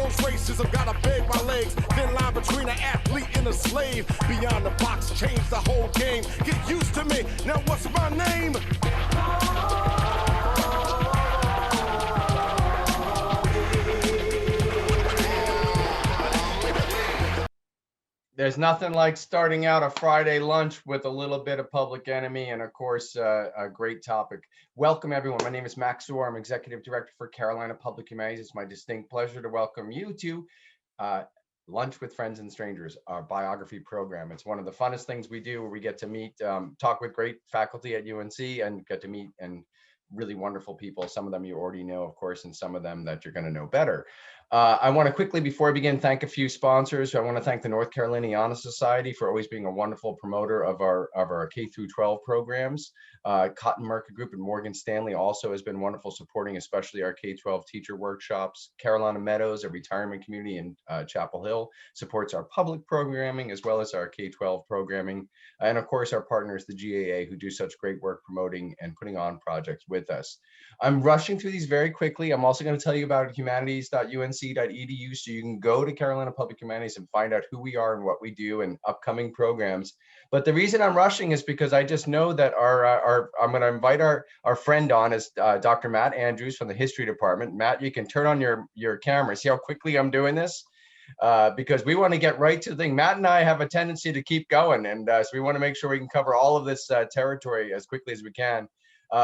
comes racism, gotta beg my legs. Thin line between an athlete and a slave. Beyond the box, change the whole game. Get used to me, now what's my name? There's nothing like starting out a Friday lunch with a little bit of Public Enemy and, of course, a great topic. Welcome, everyone. My name is Max Owre. I'm Executive Director for Carolina Public Humanities. It's my distinct pleasure to welcome you to Lunch with Friends and Strangers, our biography program. It's one of the funnest things we do, where we get to meet, talk with great faculty at UNC and get to meet and really wonderful people. Some of them you already know, of course, and some of them that you're going to know better. I want to quickly, before I begin, thank a few sponsors. I want to thank the North Carolina Honor Society for always being a wonderful promoter of our K through 12 programs. Cotton Market Group and Morgan Stanley also has been wonderful, supporting especially our K-12 teacher workshops. Carolina Meadows, a retirement community in Chapel Hill, supports our public programming as well as our K-12 programming. And of course, our partners, the GAA, who do such great work promoting and putting on projects with us. I'm rushing through these very quickly. I'm also going to tell you about humanities.unc.edu, so you can go to Carolina Public Humanities and find out who we are and what we do and upcoming programs. But the reason I'm rushing is because I just know that I'm going to invite our friend on, is Dr. Matt Andrews from the History Department. Matt, you can turn on your camera. See how quickly I'm doing this? Because we want to get right to the thing. Matt and I have a tendency to keep going, and so we want to make sure we can cover all of this territory as quickly as we can.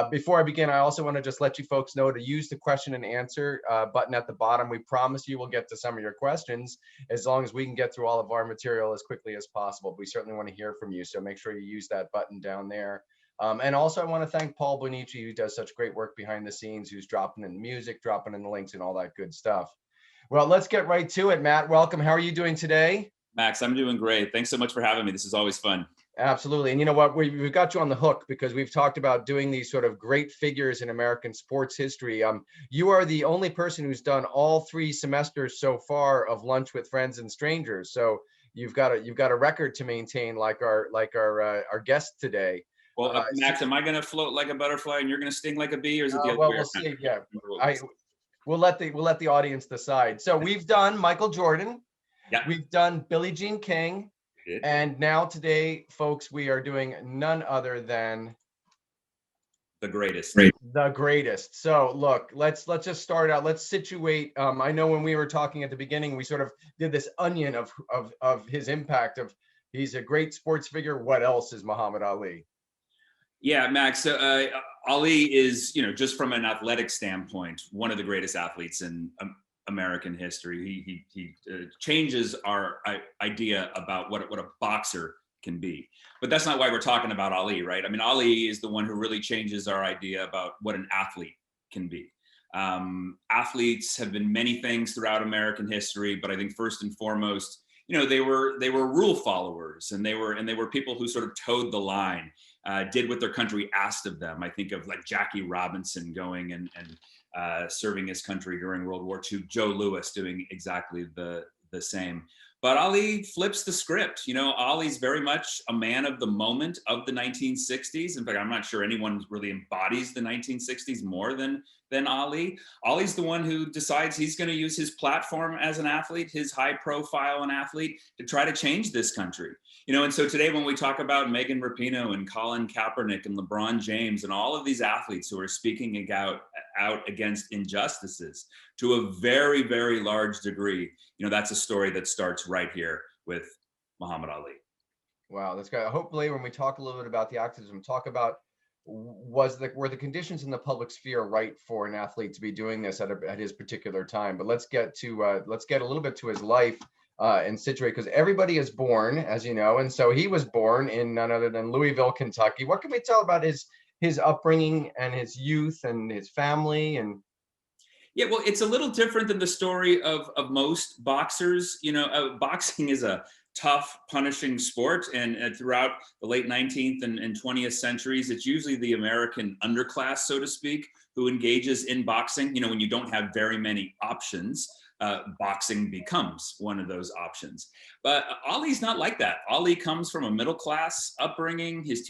Before I begin, I also want to just let you folks know to use the question and answer button at the bottom. We promise you we'll get to some of your questions as long as we can get through all of our material as quickly as possible. We certainly want to hear from you, so make sure you use that button down there. And also I want to thank Paul Bonici, who does such great work behind the scenes, who's dropping in the music, dropping in the links and all that good stuff. Well, let's get right to it. Matt, welcome. How are you doing today? Max, I'm doing great. Thanks so much for having me. This is always fun. Absolutely. And you know what, we've got you on the hook because we've talked about doing these sort of great figures in American sports history. You are the only person who's done all 3 semesters so far of Lunch with Friends and Strangers. So you've got a record to maintain, like our guest today. Well, Max, am I going to float like a butterfly and you're going to sting like a bee, or is it the other well, way we'll around? see. Yeah, we'll let the audience decide. So we've done Michael Jordan. Yeah. We've done Billie Jean King. And now today, folks, we are doing none other than the greatest. The greatest. So look, let's just start out. Let's situate. I know when we were talking at the beginning, we sort of did this onion of his impact. Of he's a great sports figure. What else is Muhammad Ali? Yeah, Max. Ali is, just from an athletic standpoint, one of the greatest athletes in American history. He changes our idea about what a boxer can be. But that's not why we're talking about Ali, right? I mean, Ali is the one who really changes our idea about what an athlete can be. Athletes have been many things throughout American history, but I think first and foremost, they were rule followers, and they were people who sort of towed the line, did what their country asked of them. I think of like Jackie Robinson going and serving his country during World War II, Joe Louis doing exactly the same. But Ali flips the script. Ali's very much a man of the moment of the 1960s. In fact, I'm not sure anyone really embodies the 1960s more than Ali. Ali's the one who decides he's going to use his platform as an athlete, his high profile an athlete, to try to change this country. And so today when we talk about Megan Rapinoe and Colin Kaepernick and LeBron James and all of these athletes who are speaking out against injustices to a very, very large degree, that's a story that starts right here with Muhammad Ali. Wow, that's great. Hopefully when we talk a little bit about the activism, talk about were the conditions in the public sphere right for an athlete to be doing this at his particular time. But let's get a little bit to his life and situate, because everybody is born, as you know, and so he was born in none other than Louisville, Kentucky. What can we tell about his upbringing and his youth and his family? And yeah, well, it's a little different than the story of most boxers. Boxing is a tough, punishing sport, and throughout the late 19th and 20th centuries, it's usually the American underclass, so to speak, who engages in boxing, when you don't have very many options. boxing becomes one of those options. But Ali's not like that. Ali comes from a middle class upbringing. His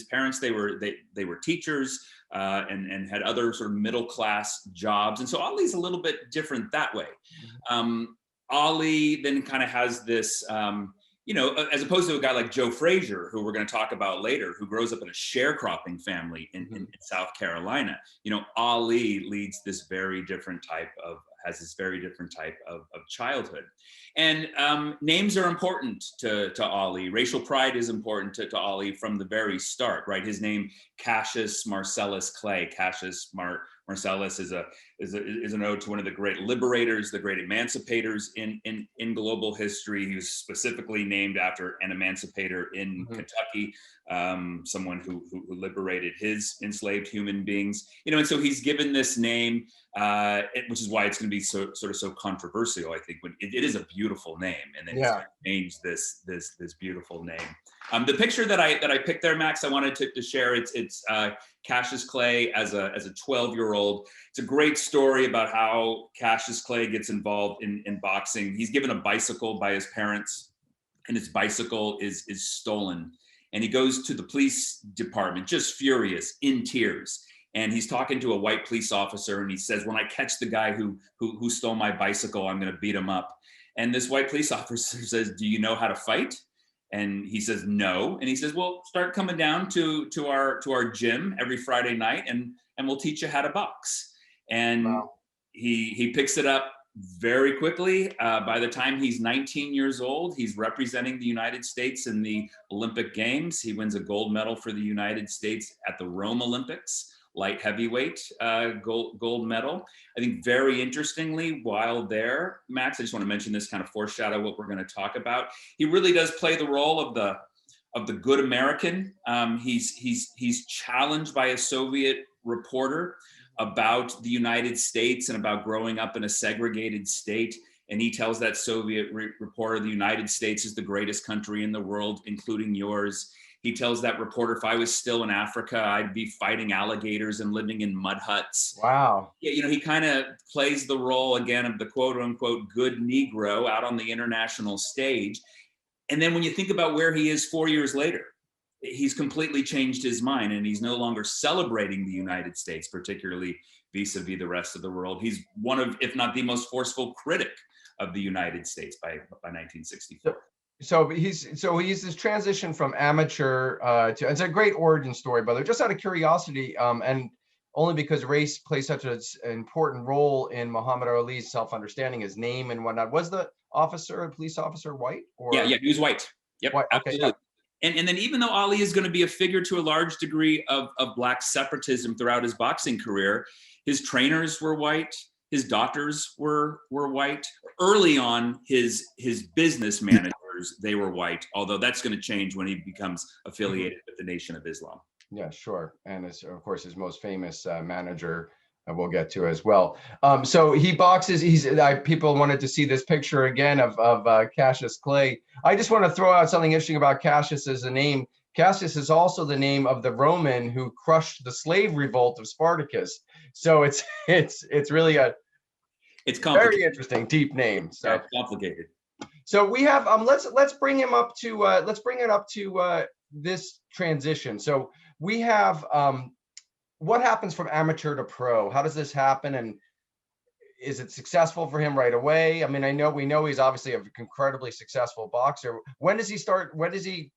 parents, they were teachers and had other sort of middle class jobs, and so Ali's a little bit different that way. Ali then kind of has this. As opposed to a guy like Joe Frazier, who we're going to talk about later, who grows up in a sharecropping family in South Carolina. Ali leads this very different type of childhood. And names are important to Ali. Racial pride is important to Ali from the very start, right? His name, Cassius Marcellus Clay. Cassius Marcellus is an ode to one of the great liberators, the great emancipators in global history. He was specifically named after an emancipator in Kentucky, someone who liberated his enslaved human beings. And so he's given this name, which is why it's going to be so controversial. I think it is a beautiful name, and then he's changed this beautiful name. The picture that I picked there, Max, I wanted to share. It's Cassius Clay as a 12-year-old. It's a great story about how Cassius Clay gets involved in boxing. He's given a bicycle by his parents, and his bicycle is stolen. And he goes to the police department, just furious, in tears. And he's talking to a white police officer, and he says, "When I catch the guy who stole my bicycle, I'm going to beat him up." And this white police officer says, "Do you know how to fight?" And he says, "No." And he says, "Well, start coming down to our gym every Friday night, and we'll teach you how to box." And he picks it up very quickly. By the time he's 19 years old, he's representing the United States in the Olympic Games. He wins a gold medal for the United States at the Rome Olympics, light heavyweight gold medal. I think very interestingly, while there, Max, I just want to mention this, kind of foreshadow what we're going to talk about. He really does play the role of the good American. He's challenged by a Soviet reporter about the United States and about growing up in a segregated state. And he tells that Soviet reporter, "The United States is the greatest country in the world, including yours." He tells that reporter, "If I was still in Africa, I'd be fighting alligators and living in mud huts." Wow. Yeah, he kind of plays the role again of the quote unquote good Negro out on the international stage. And then when you think about where he is 4 years later, he's completely changed his mind, and he's no longer celebrating the United States, particularly vis-a-vis the rest of the world. He's one of, if not the most forceful critic of the United States by 1964. So he's this transition from amateur to, it's a great origin story, brother. Just out of curiosity, and only because race plays such an important role in Muhammad Ali's self-understanding, his name and whatnot. Was the police officer white? Or? Yeah, he was white. Yep, white. Absolutely. Okay. And then even though Ali is going to be a figure to a large degree of Black separatism throughout his boxing career, his trainers were white, his doctors were white. Early on, his business managers, they were white, although that's going to change when he becomes affiliated with the Nation of Islam. Yeah, sure. And of course, his most famous manager, we'll get to as well. So he boxes. People wanted to see this picture again of Cassius Clay. I just want to throw out something interesting about Cassius as a name. Cassius is also the name of the Roman who crushed the slave revolt of Spartacus. So it's really it's complicated. Very interesting, deep name. So it's complicated. So we have let's bring it up to this transition. So we have what happens from amateur to pro? How does this happen, and is it successful for him right away? I mean, we know he's obviously an incredibly successful boxer. When does he start? When is he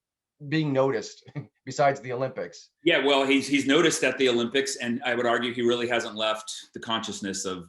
being noticed besides the Olympics? Yeah, well, he's noticed at the Olympics, and I would argue he really hasn't left the consciousness of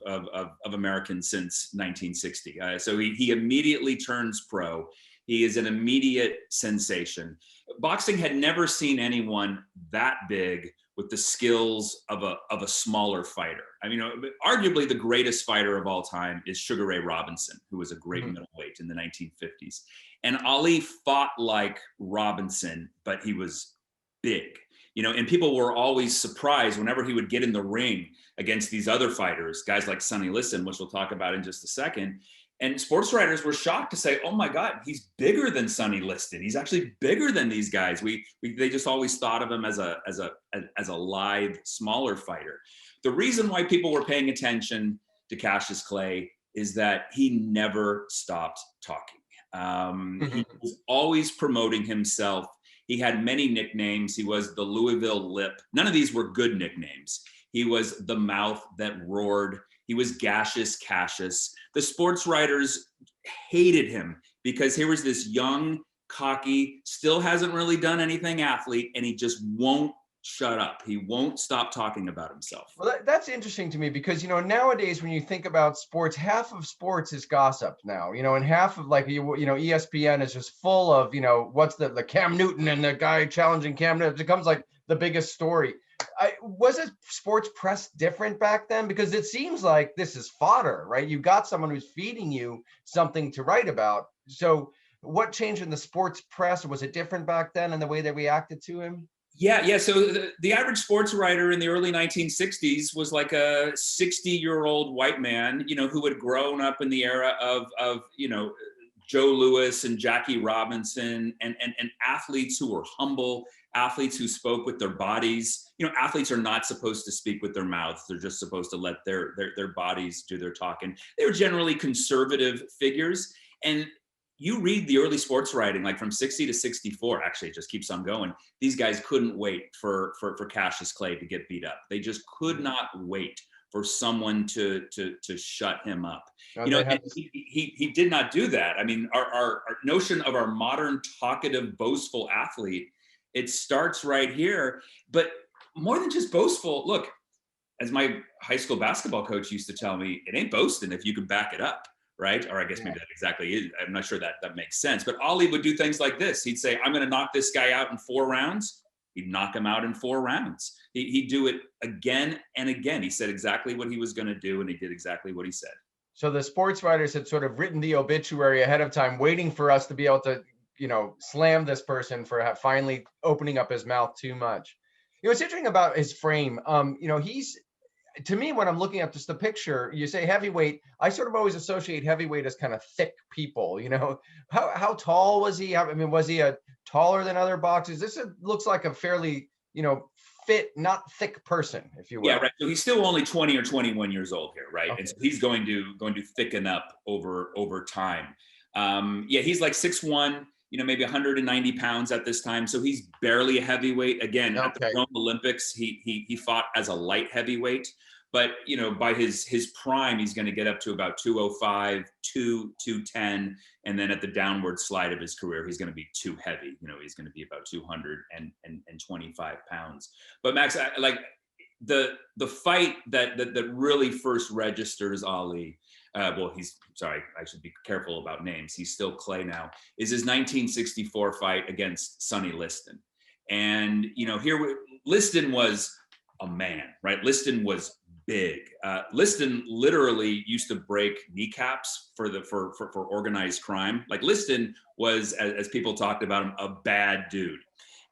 Americans since 1960. So he immediately turns pro. He is an immediate sensation. Boxing had never seen anyone that big with the skills of a smaller fighter. I mean, arguably the greatest fighter of all time is Sugar Ray Robinson, who was a great middleweight in the 1950s. And Ali fought like Robinson, but he was big, and people were always surprised whenever he would get in the ring against these other fighters, guys like Sonny Liston, which we'll talk about in just a second. And sports writers were shocked to say, "Oh my God, he's bigger than Sonny Liston. He's actually bigger than these guys." They just always thought of him as a lithe, smaller fighter. The reason why people were paying attention to Cassius Clay is that he never stopped talking. He was always promoting himself. He had many nicknames. He was the Louisville Lip. None of these were good nicknames. He was the mouth that roared. He was Gaseous Cassius. The sports writers hated him because here was this young, cocky, still hasn't really done anything athlete, and he just won't shut up. He won't stop talking about himself. Well, that's interesting to me because, you know, nowadays when you think about sports, half of sports is gossip now, you know, and half of like, you know, ESPN is just full of, you know, what's the Cam Newton and the guy challenging Cam Newton. It becomes like the biggest story. Was it sports press different back then? Because it seems like this is fodder, right? You got someone who's feeding you something to write about. So what changed in the sports press? Was it different back then in the way they reacted to him? Yeah. So the average sports writer in the early 1960s was like a 60-year-old white man, you know, who had grown up in the era of you know, Joe Louis and Jackie Robinson and athletes who were humble, athletes who spoke with their bodies. You know, athletes are not supposed to speak with their mouths. They're just supposed to let their bodies do their talking. They were generally conservative figures. And you read the early sports writing, like from 60 to 64, actually it just keeps on going. These guys couldn't wait for Cassius Clay to get beat up. They just could not wait for someone to shut him up. You know, and he did not do that. I mean, our notion of our modern talkative, boastful athlete, it starts right here. But more than just boastful, look, as my high school basketball coach used to tell me, it ain't boasting if you can back it up. Right? Or I guess maybe that exactly is. I'm not sure that makes sense. But Ali would do things like this. He'd say, I'm going to knock this guy out in 4 rounds. He'd knock him out in 4 rounds. He'd do it again and again. He said exactly what he was going to do, and he did exactly what he said. So the sports writers had sort of written the obituary ahead of time, waiting for us to be able to, you know, slam this person for finally opening up his mouth too much. You know, what's interesting about his frame, you know, to me, when I'm looking at just the picture, you say heavyweight, I sort of always associate heavyweight as kind of thick people, you know. How tall was he? I mean, was he taller than other boxers? This looks like a fairly, you know, fit, not thick person, if you will. Yeah, right. So he's still only 20 or 21 years old here, right? Okay. And so he's going to thicken up over time. Yeah, he's like 6'1", you know, maybe 190 pounds at this time. So he's barely a heavyweight. Again, at the Rome Olympics, he fought as a light heavyweight. But, you know, by his prime, he's going to get up to about 205, 210. And then at the downward slide of his career, he's going to be too heavy. You know, he's going to be about 225 pounds. But Max, like the fight that really first registers Ali, well, I should be careful about names. He's still Clay now, is his 1964 fight against Sonny Liston. And, you know, Liston was a man, right? Liston was big. Liston literally used to break kneecaps for organized crime. Like Liston was, as people talked about him, a bad dude.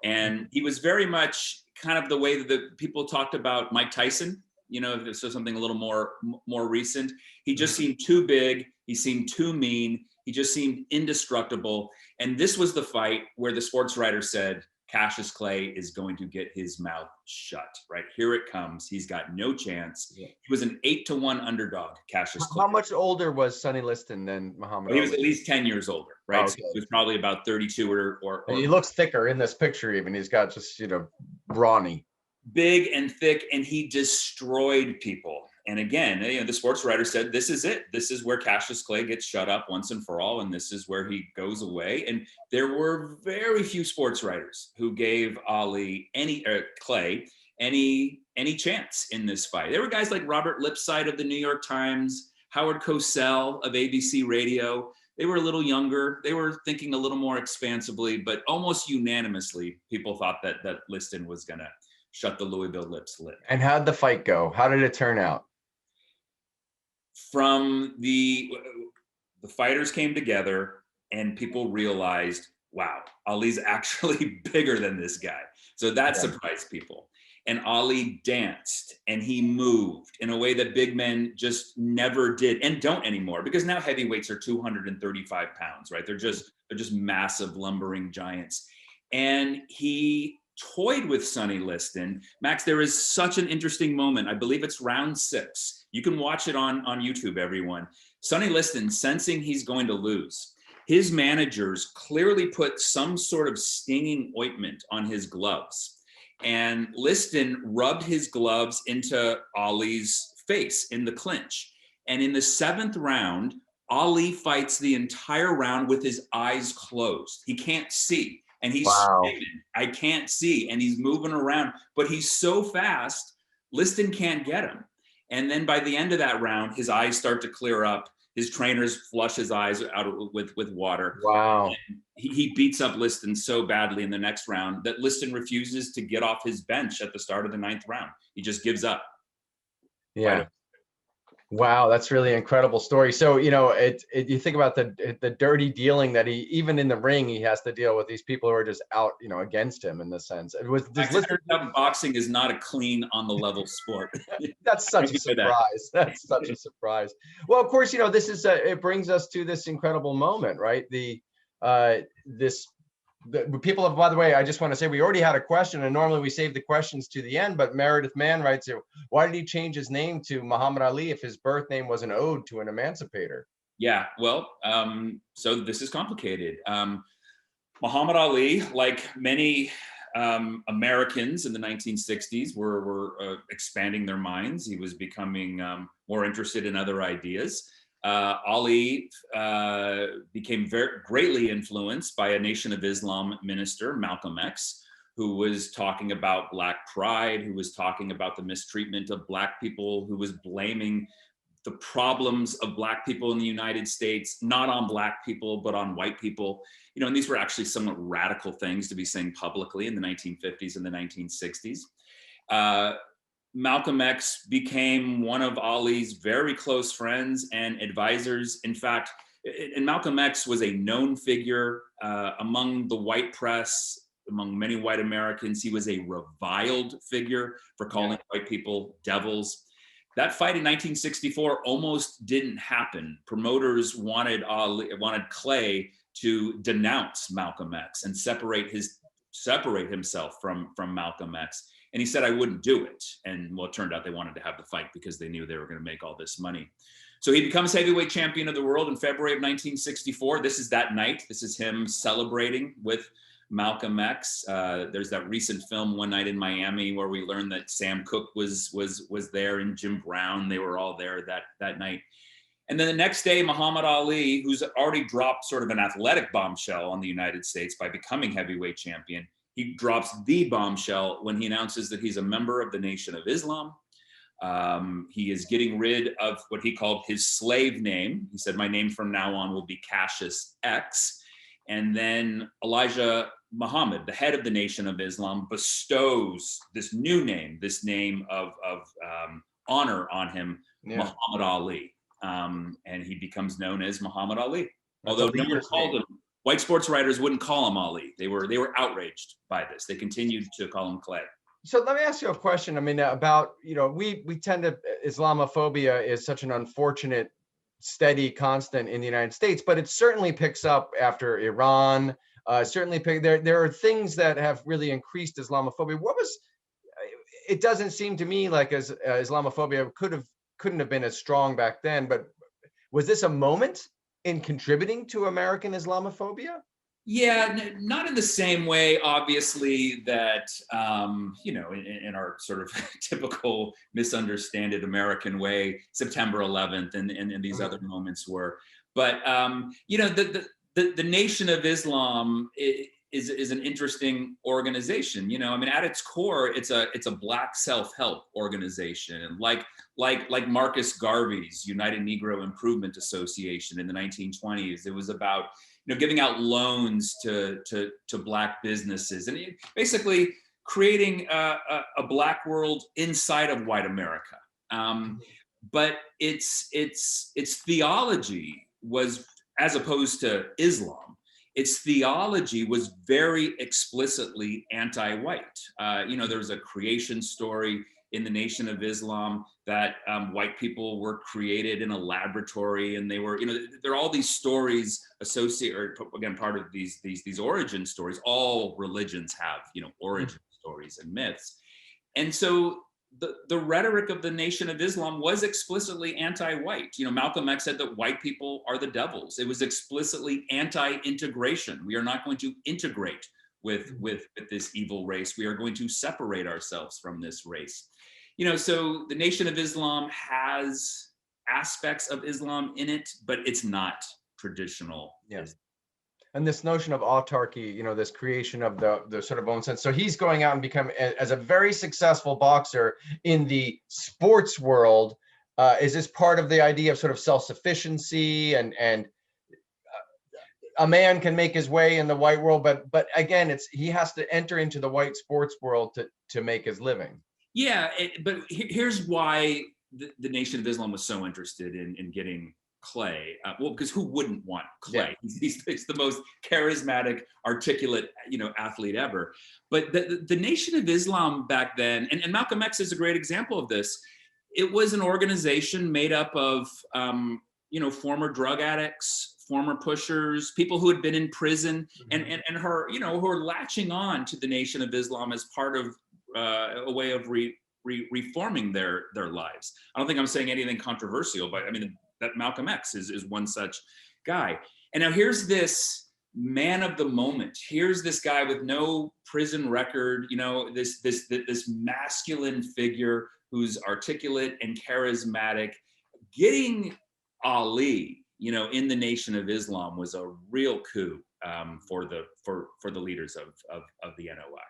And he was very much kind of the way that the people talked about Mike Tyson, you know, so something a little more recent. He just seemed too big. He seemed too mean. He just seemed indestructible. And this was the fight where the sports writer said, Cassius Clay is going to get his mouth shut, right? Here it comes. He's got no chance. Yeah. He was an 8-1 underdog, Cassius Clay. How much older was Sonny Liston than Muhammad Ali? He was at least 10 years older, right? Okay. So he was probably about 32 or he looks thicker in this picture even. He's got just, you know, brawny. Big and thick, and he destroyed people. And again, you know, the sports writer said, this is it. This is where Cassius Clay gets shut up once and for all, and this is where he goes away. And there were very few sports writers who gave Clay any chance in this fight. There were guys like Robert Lipside of the New York Times, Howard Cosell of ABC Radio. They were a little younger. They were thinking a little more expansively, but almost unanimously, people thought that Liston was going to shut the Louisville Lips lid. And how'd the fight go? How did it turn out? From the fighters came together and people realized, wow, Ali's actually bigger than this guy. So that surprised people. And Ali danced and he moved in a way that big men just never did and don't anymore, because now heavyweights are 235 pounds, right? They're just massive lumbering giants. And he toyed with Sonny Liston. Max, there is such an interesting moment. I believe it's round 6. You can watch it on YouTube, everyone. Sonny Liston, sensing he's going to lose, his managers clearly put some sort of stinging ointment on his gloves. And Liston rubbed his gloves into Ali's face in the clinch. And in the 7th round, Ali fights the entire round with his eyes closed. He can't see. And he's screaming, I can't see. And he's moving around, but he's so fast, Liston can't get him. And then by the end of that round, his eyes start to clear up. His trainers flush his eyes out with water. Wow. And he beats up Liston so badly in the next round that Liston refuses to get off his bench at the start of the 9th round. He just gives up. Yeah. Wow, that's really incredible story. So, you know, you think about the dirty dealing that he, even in the ring, he has to deal with these people who are just out, you know, against him in this sense. It was boxing is not a clean on the level sport. That's such a surprise. That's such a surprise. Well, of course, you know, this is it brings us to this incredible moment, right? The people have, by the way, I just want to say we already had a question, and normally we save the questions to the end, but Meredith Mann writes here, why did he change his name to Muhammad Ali if his birth name was an ode to an emancipator? Yeah, well, so this is complicated. Muhammad Ali, like many Americans in the 1960s, were expanding their minds. He was becoming more interested in other ideas. Ali became greatly influenced by a Nation of Islam minister, Malcolm X, who was talking about Black pride, who was talking about the mistreatment of Black people, who was blaming the problems of Black people in the United States, not on Black people, but on white people. You know, and these were actually somewhat radical things to be saying publicly in the 1950s and the 1960s. Malcolm X became one of Ali's very close friends and advisors. In fact, and Malcolm X was a known figure among the white press, among many white Americans. He was a reviled figure for calling white people devils. That fight in 1964 almost didn't happen. Promoters wanted Clay to denounce Malcolm X and separate himself from Malcolm X. And he said, I wouldn't do it. And well, it turned out they wanted to have the fight because they knew they were going to make all this money. So he becomes heavyweight champion of the world in February of 1964. This is that night. This is him celebrating with Malcolm X. There's that recent film, One Night in Miami, where we learned that Sam Cooke was there and Jim Brown. They were all there that night. And then the next day, Muhammad Ali, who's already dropped sort of an athletic bombshell on the United States by becoming heavyweight champion, he drops the bombshell when he announces that he's a member of the Nation of Islam. He is getting rid of what he called his slave name. He said, my name from now on will be Cassius X. And then Elijah Muhammad, the head of the Nation of Islam, bestows this new name, this name of honor on him, Muhammad Ali. And he becomes known as Muhammad Ali. Although no one called him, white sports writers wouldn't call him Ali. They were outraged by this. They continued to call him Clay. So let me ask you a question. I mean, about, you know, we tend to, Islamophobia is such an unfortunate, steady constant in the United States, but it certainly picks up after Iran. There are things that have really increased Islamophobia. It doesn't seem to me like Islamophobia couldn't have been as strong back then, but was this a moment in contributing to American Islamophobia? Yeah, not in the same way, obviously, that, in our sort of typical misunderstood American way, September 11th and these other moments were. But, the Nation of Islam is an interesting organization. You know, I mean, at its core, it's a Black self-help organization, like Marcus Garvey's United Negro Improvement Association in the 1920s. It was about giving out loans to Black businesses and basically creating a Black world inside of white America. But its theology was, as opposed to Islam, its theology was very explicitly anti-white. There was a creation story in the Nation of Islam that white people were created in a laboratory, and they were, there are all these stories associated, or again, part of these origin stories. All religions have, origin stories and myths. And so the rhetoric of the Nation of Islam was explicitly anti-white. You know, Malcolm X said that white people are the devils. It was explicitly anti-integration. We are not going to integrate with this evil race. We are going to separate ourselves from this race. You know, so the Nation of Islam has aspects of Islam in it, but it's not traditional. Yes. And this notion of autarky, you know, this creation of the sort of own sense. So he's going out and become, as a very successful boxer in the sports world, is this part of the idea of sort of self-sufficiency and a man can make his way in the white world, but again, he has to enter into the white sports world to make his living. Yeah, but here's why the Nation of Islam was so interested in getting Clay. Well, because who wouldn't want Clay? Yeah. He's the most charismatic, articulate, you know, athlete ever. But the Nation of Islam back then, and Malcolm X is a great example of this. It was an organization made up of, you know, former drug addicts, former pushers, people who had been in prison, and her, you know, who are latching on to the Nation of Islam as part of a way of reforming their lives. I don't think I'm saying anything controversial, but I mean, that Malcolm X is one such guy. And now here's this man of the moment. Here's this guy with no prison record, you know, this masculine figure who's articulate and charismatic. Getting Ali, you know, in the Nation of Islam was a real coup for the leaders of the NOI.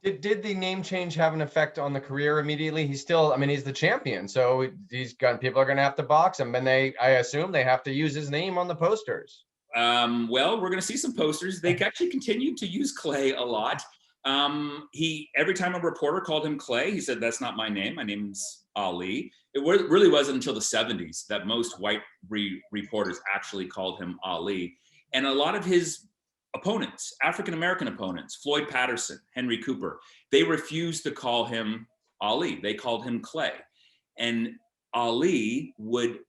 Did the name change have an effect on the career immediately? He's still, I mean, he's the champion, so people are going to have to box him, and I assume they have to use his name on the posters. Well, we're going to see some posters. They actually continued to use Clay a lot. Every time a reporter called him Clay, he said, "That's not my name. My name's Ali." It really wasn't until the 70s that most white reporters actually called him Ali, and a lot of his opponents, African-American opponents, Floyd Patterson, Henry Cooper, they refused to call him Ali. They called him Clay. And Ali would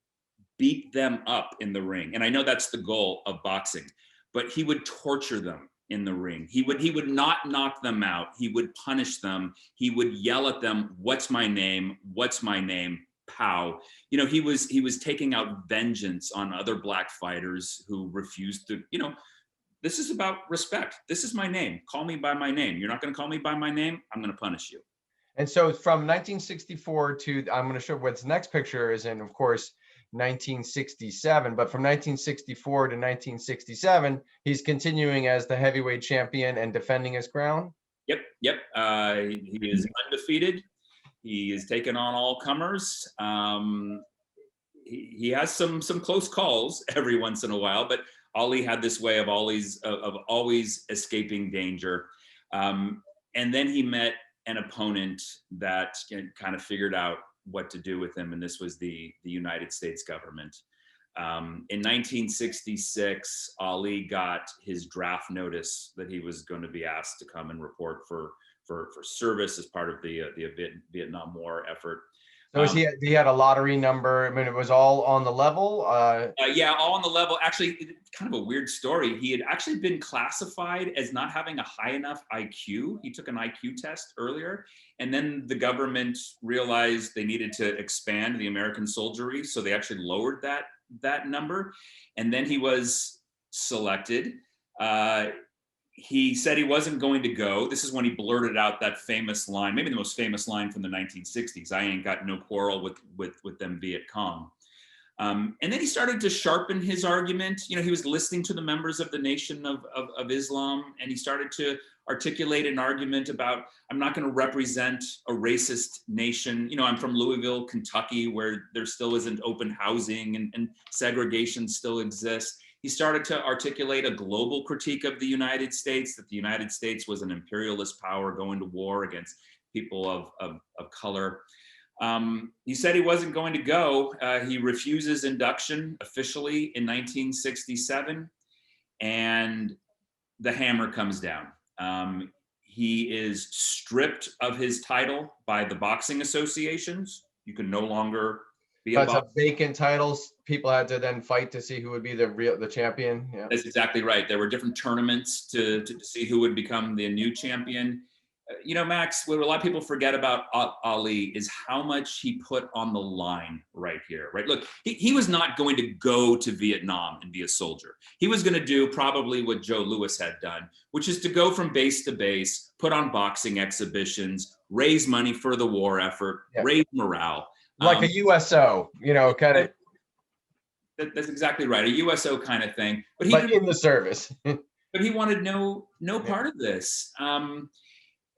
beat them up in the ring. And I know that's the goal of boxing, but he would torture them in the ring. He would not knock them out. He would punish them. He would yell at them, "What's my name? What's my name?" Pow. You know, he was taking out vengeance on other black fighters who refused to, you know, this is about respect. This is my name. Call me by my name. You're not going to call me by my name. I'm going to punish you. And so from 1964 to, I'm going to show what's next picture is in, of course, 1967. But from 1964 to 1967, he's continuing as the heavyweight champion and defending his crown. Yep. He is undefeated. He is taken on all comers. He has some close calls every once in a while, but Ali had this way of always escaping danger. And then he met an opponent that kind of figured out what to do with him, and this was the United States government. In 1966, Ali got his draft notice that he was going to be asked to come and report for service as part of the Vietnam War effort. So he had a lottery number. I mean, it was all on the level. Yeah, all on the level. Actually, kind of a weird story. He had actually been classified as not having a high enough IQ. He took an IQ test earlier, and then the government realized they needed to expand the American soldiery, so they actually lowered that number. And then he was selected. He said he wasn't going to go. This is when he blurted out that famous line, maybe the most famous line from the 1960s, "I ain't got no quarrel with them Viet Cong." And then he started to sharpen his argument. You know, he was listening to the members of the Nation of Islam, and he started to articulate an argument about, "I'm not going to represent a racist nation. You know, I'm from Louisville, Kentucky, where there still isn't open housing and segregation still exists." He started to articulate a global critique of the United States, that the United States was an imperialist power going to war against people of color. He said he wasn't going to go. He refuses induction officially in 1967, and the hammer comes down. He is stripped of his title by the boxing associations. You can no longer be a boxer. Vacant titles. People had to then fight to see who would be the champion. Yeah. That's exactly right. There were different tournaments to see who would become the new champion. You know, Max, what a lot of people forget about Ali is how much he put on the line right here, right? Look, he was not going to go to Vietnam and be a soldier. He was going to do probably what Joe Louis had done, which is to go from base to base, put on boxing exhibitions, raise money for the war effort, raise morale. Like a USO, you know, kind of. That's exactly right, a USO kind of thing. But in the service. But he wanted no part of this.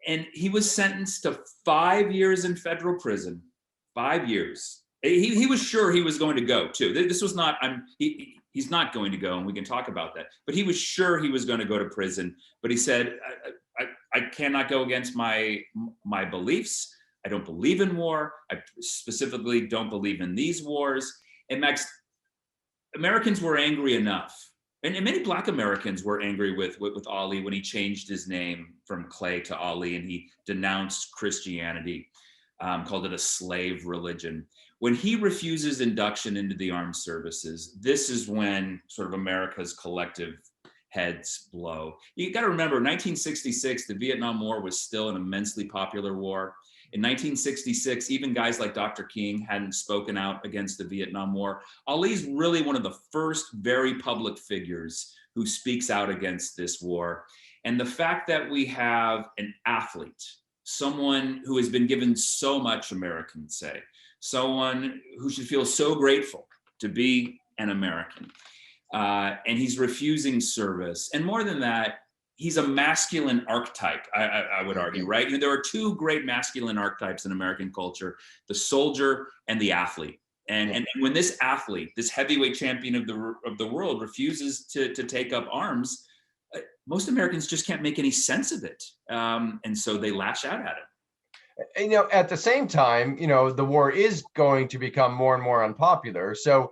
And he was sentenced to 5 years in federal prison. 5 years. He was sure he was going to go too. This was not. He's not going to go, and we can talk about that. But he was sure he was going to go to prison. But he said, I cannot go against my beliefs. I don't believe in war. I specifically don't believe in these wars. And Max, Americans were angry enough. And many Black Americans were angry with Ali when he changed his name from Clay to Ali, and he denounced Christianity, called it a slave religion. When he refuses induction into the armed services, this is when sort of America's collective heads blow. You got to remember, 1966, the Vietnam War was still an immensely popular war. In 1966, even guys like Dr. King hadn't spoken out against the Vietnam War. Ali's really one of the first very public figures who speaks out against this war. And the fact that we have an athlete, someone who has been given so much, Americans say, someone who should feel so grateful to be an American, and he's refusing service. And more than that, he's a masculine archetype, I would argue, right? You know, there are two great masculine archetypes in American culture, the soldier and the athlete. And when this athlete, this heavyweight champion of the world refuses to take up arms, most Americans just can't make any sense of it. And so they lash out at him. And, you know, at the same time, you know, the war is going to become more and more unpopular. So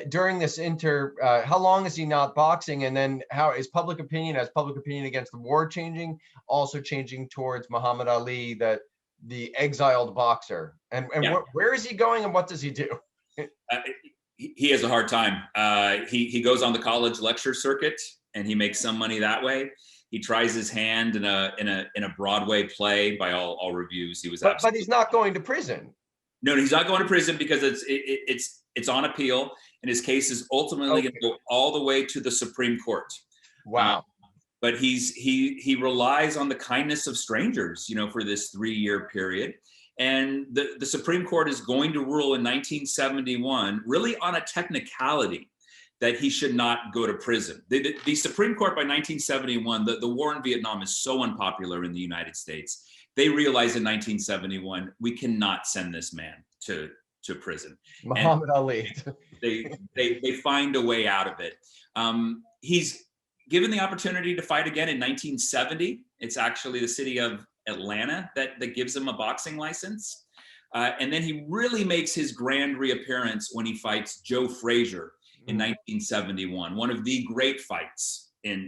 during this how long is he not boxing? And then how is public opinion against the war changing, also changing towards Muhammad Ali, the exiled boxer? And where is he going and what does he do? He has a hard time. He goes on the college lecture circuit and he makes some money that way. He tries his hand in a Broadway play. By all reviews, he was. But he's not going to prison. No, he's not going to prison because it's on appeal, and his case is ultimately going to go all the way to the Supreme Court. Wow! But he relies on the kindness of strangers, you know, for this 3-year period, and the Supreme Court is going to rule in 1971, really on a technicality, that he should not go to prison. The Supreme Court by 1971, the war in Vietnam is so unpopular in the United States. They realized in 1971, we cannot send this man to prison. Muhammad Ali. They find a way out of it. He's given the opportunity to fight again in 1970. It's actually the city of Atlanta that gives him a boxing license. And then he really makes his grand reappearance when he fights Joe Frazier in 1971, one of the great fights in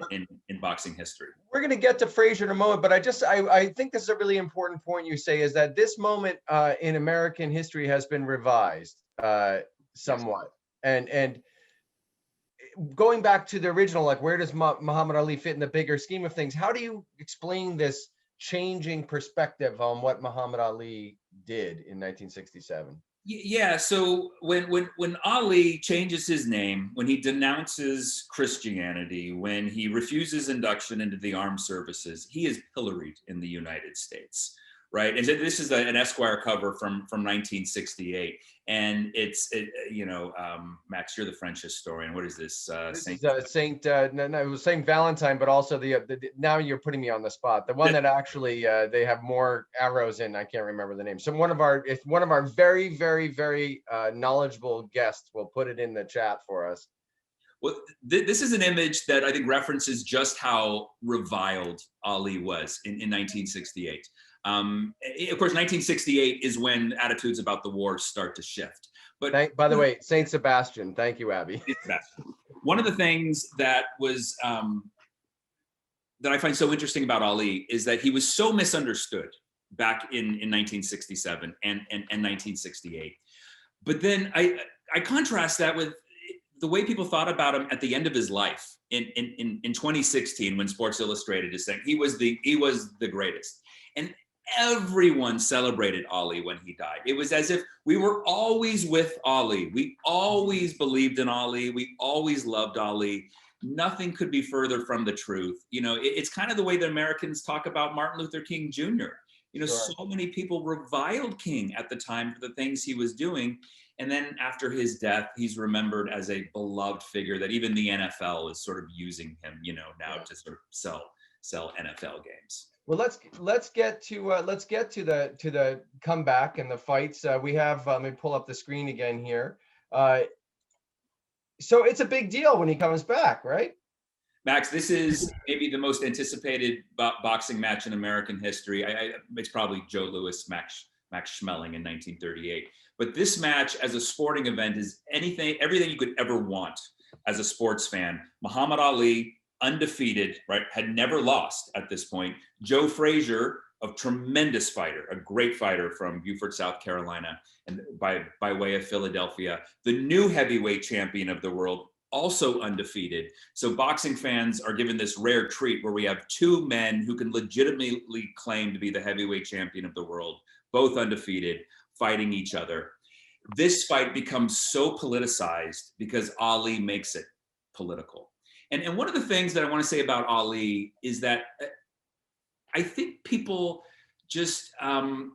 boxing history. We're going to get to Frazier in a moment, but I think this is a really important point you say, is that this moment in American history has been revised somewhat. And going back to the original, like, where does Muhammad Ali fit in the bigger scheme of things? How do you explain this changing perspective on what Muhammad Ali did in 1967? Yeah, so when Ali changes his name, when he denounces Christianity, when he refuses induction into the armed services, he is pilloried in the United States, right? And this is an Esquire cover from 1968, and it's Max, you're the French historian. What is this? It was Saint Valentine, but also the now you're putting me on the spot. The one that actually they have more arrows in. I can't remember the name. So one of our very, very, very knowledgeable guests will put it in the chat for us. Well, this is an image that I think references just how reviled Ali was in 1968. Of course, 1968 is when attitudes about the war start to shift. But by the way, Saint Sebastian. Thank you, Abby. One of the things that was that I find so interesting about Ali is that he was so misunderstood back in 1967 and 1968. But then I contrast that with the way people thought about him at the end of his life in 2016, when Sports Illustrated is saying he was the greatest. And everyone celebrated Ali when he died. It was as if we were always with Ali. We always believed in Ali. We always loved Ali. Nothing could be further from the truth. You know, it's kind of the way that Americans talk about Martin Luther King Jr. You know, Sure. so many people reviled King at the time for the things he was doing. And then after his death, he's remembered as a beloved figure that even the NFL is sort of using him, you know, now to sort of sell NFL games. Well, let's get to the comeback and the fights. We have let me pull up the screen again here. So it's a big deal when he comes back, right? Max, this is maybe the most anticipated boxing match in American history. It's probably Joe Louis, Max Schmeling in 1938. But this match as a sporting event is everything you could ever want as a sports fan. Muhammad Ali, undefeated, right, had never lost at this point. Joe Frazier, a tremendous fighter, a great fighter from Beaufort, South Carolina, and by way of Philadelphia, the new heavyweight champion of the world, also undefeated. So boxing fans are given this rare treat where we have two men who can legitimately claim to be the heavyweight champion of the world, both undefeated, fighting each other. This fight becomes so politicized because Ali makes it political. And one of the things that I want to say about Ali is that I think people just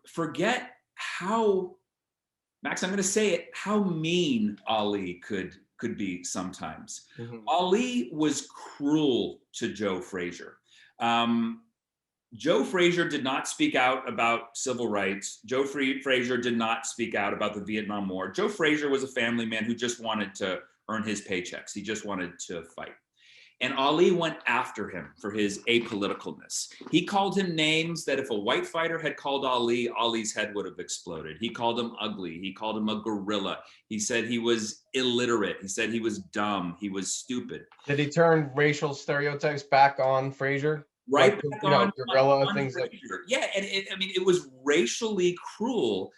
forget how, Max, I'm going to say it, how mean Ali could be sometimes. Mm-hmm. Ali was cruel to Joe Frazier. Joe Frazier did not speak out about civil rights. Joe Frazier did not speak out about the Vietnam War. Joe Frazier was a family man who just wanted to earn his paychecks. He just wanted to fight. And Ali went after him for his apoliticalness. He called him names that if a white fighter had called Ali, Ali's head would have exploded. He called him ugly. He called him a gorilla. He said he was illiterate. He said he was dumb. He was stupid. Did he turn racial stereotypes back on Frazier? Right, like, back on, gorilla on things Frazier. like. Yeah, and it was racially cruel.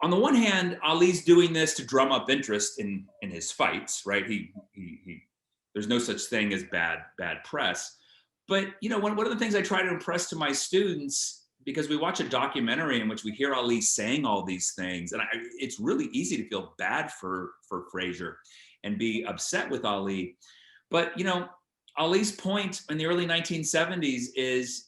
On the one hand, Ali's doing this to drum up interest in his fights, right? He there's no such thing as bad press. But you know, one of the things I try to impress to my students, because we watch a documentary in which we hear Ali saying all these things, and it's really easy to feel bad for Frazier and be upset with Ali. But you know, Ali's point in the early 1970s is,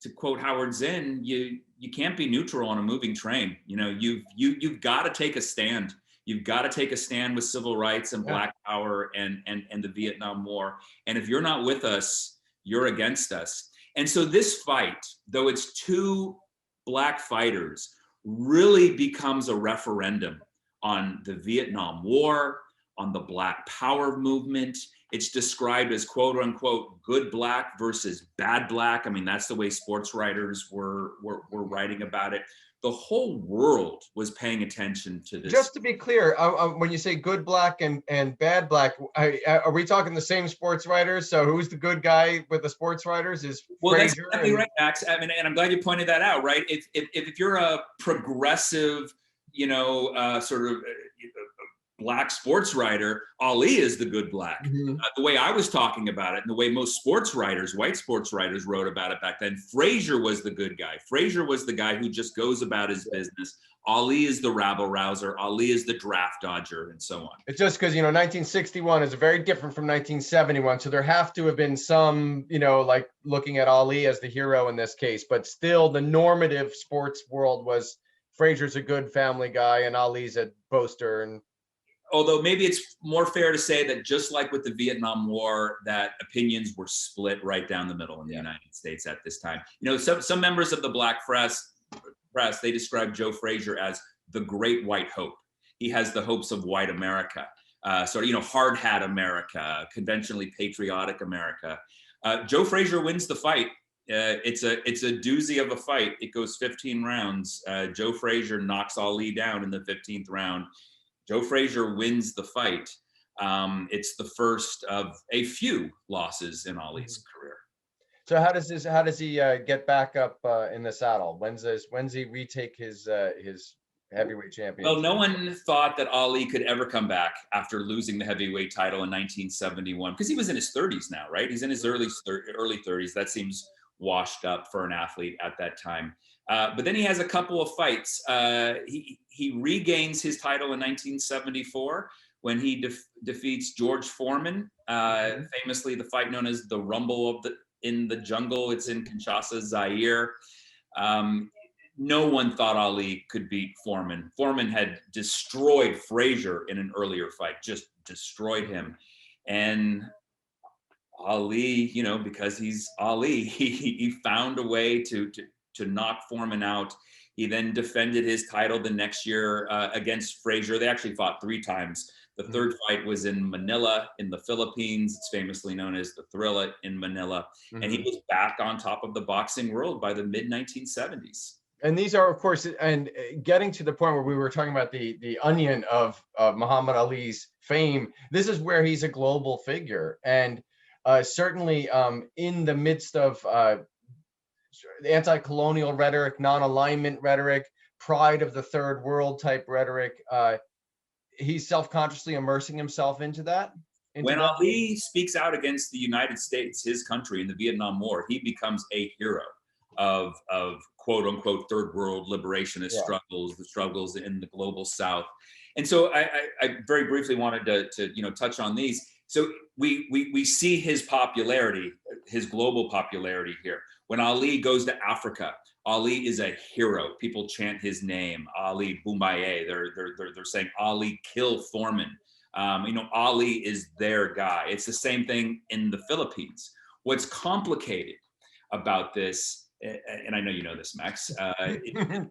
to quote Howard Zinn, you can't be neutral on a moving train. You know, you've got to take a stand. You've got to take a stand with civil rights and Black Power and the Vietnam War. And if you're not with us, you're against us. And so this fight, though it's two Black fighters, really becomes a referendum on the Vietnam War, on the Black Power movement. It's described as quote unquote good Black versus bad Black. I mean, that's the way sports writers were writing about it. The whole world was paying attention to this. Just to be clear, when you say good Black and bad Black, are we talking the same sports writers? So who's the good guy with the sports writers? Is well, Frazier that's exactly right, Max. I mean, and I'm glad you pointed that out. Right? If you're a progressive, you know, sort of Black sports writer, Ali is the good Black. Mm-hmm. The way I was talking about it, and the way most sports writers, white sports writers, wrote about it back then, Frazier was the good guy. Frazier was the guy who just goes about his business. Ali is the rabble rouser. Ali is the draft dodger, and so on. It's just because, you know, 1961 is very different from 1971. So there have to have been some, you know, like looking at Ali as the hero in this case, but still the normative sports world was Frazier's a good family guy and Ali's a boaster. And although maybe it's more fair to say that just like with the Vietnam War, that opinions were split right down the middle in the United States at this time. You know, some members of the Black press, they describe Joe Frazier as the great white hope. He has the hopes of white America, sort of, you know, hard hat America, conventionally patriotic America. Joe Frazier wins the fight. It's a doozy of a fight. It goes 15 rounds. Joe Frazier knocks Ali down in the 15th round. Joe Frazier wins the fight. It's the first of a few losses in Ali's career. so how does he get back up in the saddle? When's he retake his heavyweight championship? Well, no one thought that Ali could ever come back after losing the heavyweight title in 1971, because he was in his 30s now, right? He's in his early 30s. That seems washed up for an athlete at that time. But then he has a couple of fights. He regains his title in 1974 when he defeats George Foreman, famously the fight known as the Rumble in the Jungle. It's in Kinshasa, Zaire. No one thought Ali could beat Foreman. Foreman had destroyed Frazier in an earlier fight, just destroyed him. And Ali, you know, because he's Ali, he found a way to knock Foreman out. He then defended his title the next year against Frazier. They actually fought 3 times. The third fight was in Manila in the Philippines. It's famously known as the Thrilla in Manila. And he was back on top of the boxing world by the mid-1970s. And these are, of course, and getting to the point where we were talking about the onion of Muhammad Ali's fame, this is where he's a global figure. And certainly in the midst of anti-colonial rhetoric, non-alignment rhetoric, pride of the third world type rhetoric, he's self-consciously immersing himself into that. When Ali speaks out against the United States, his country, in the Vietnam War, he becomes a hero of quote unquote third world liberationist struggles, the struggles in the global South. And so I very briefly wanted to touch on these. So we see his popularity, his global popularity here. When Ali goes to Africa, Ali is a hero. People chant his name, Ali Boumaier. They're saying Ali kill Foreman. Ali is their guy. It's the same thing in the Philippines. What's complicated about this, and I know you know this, Max,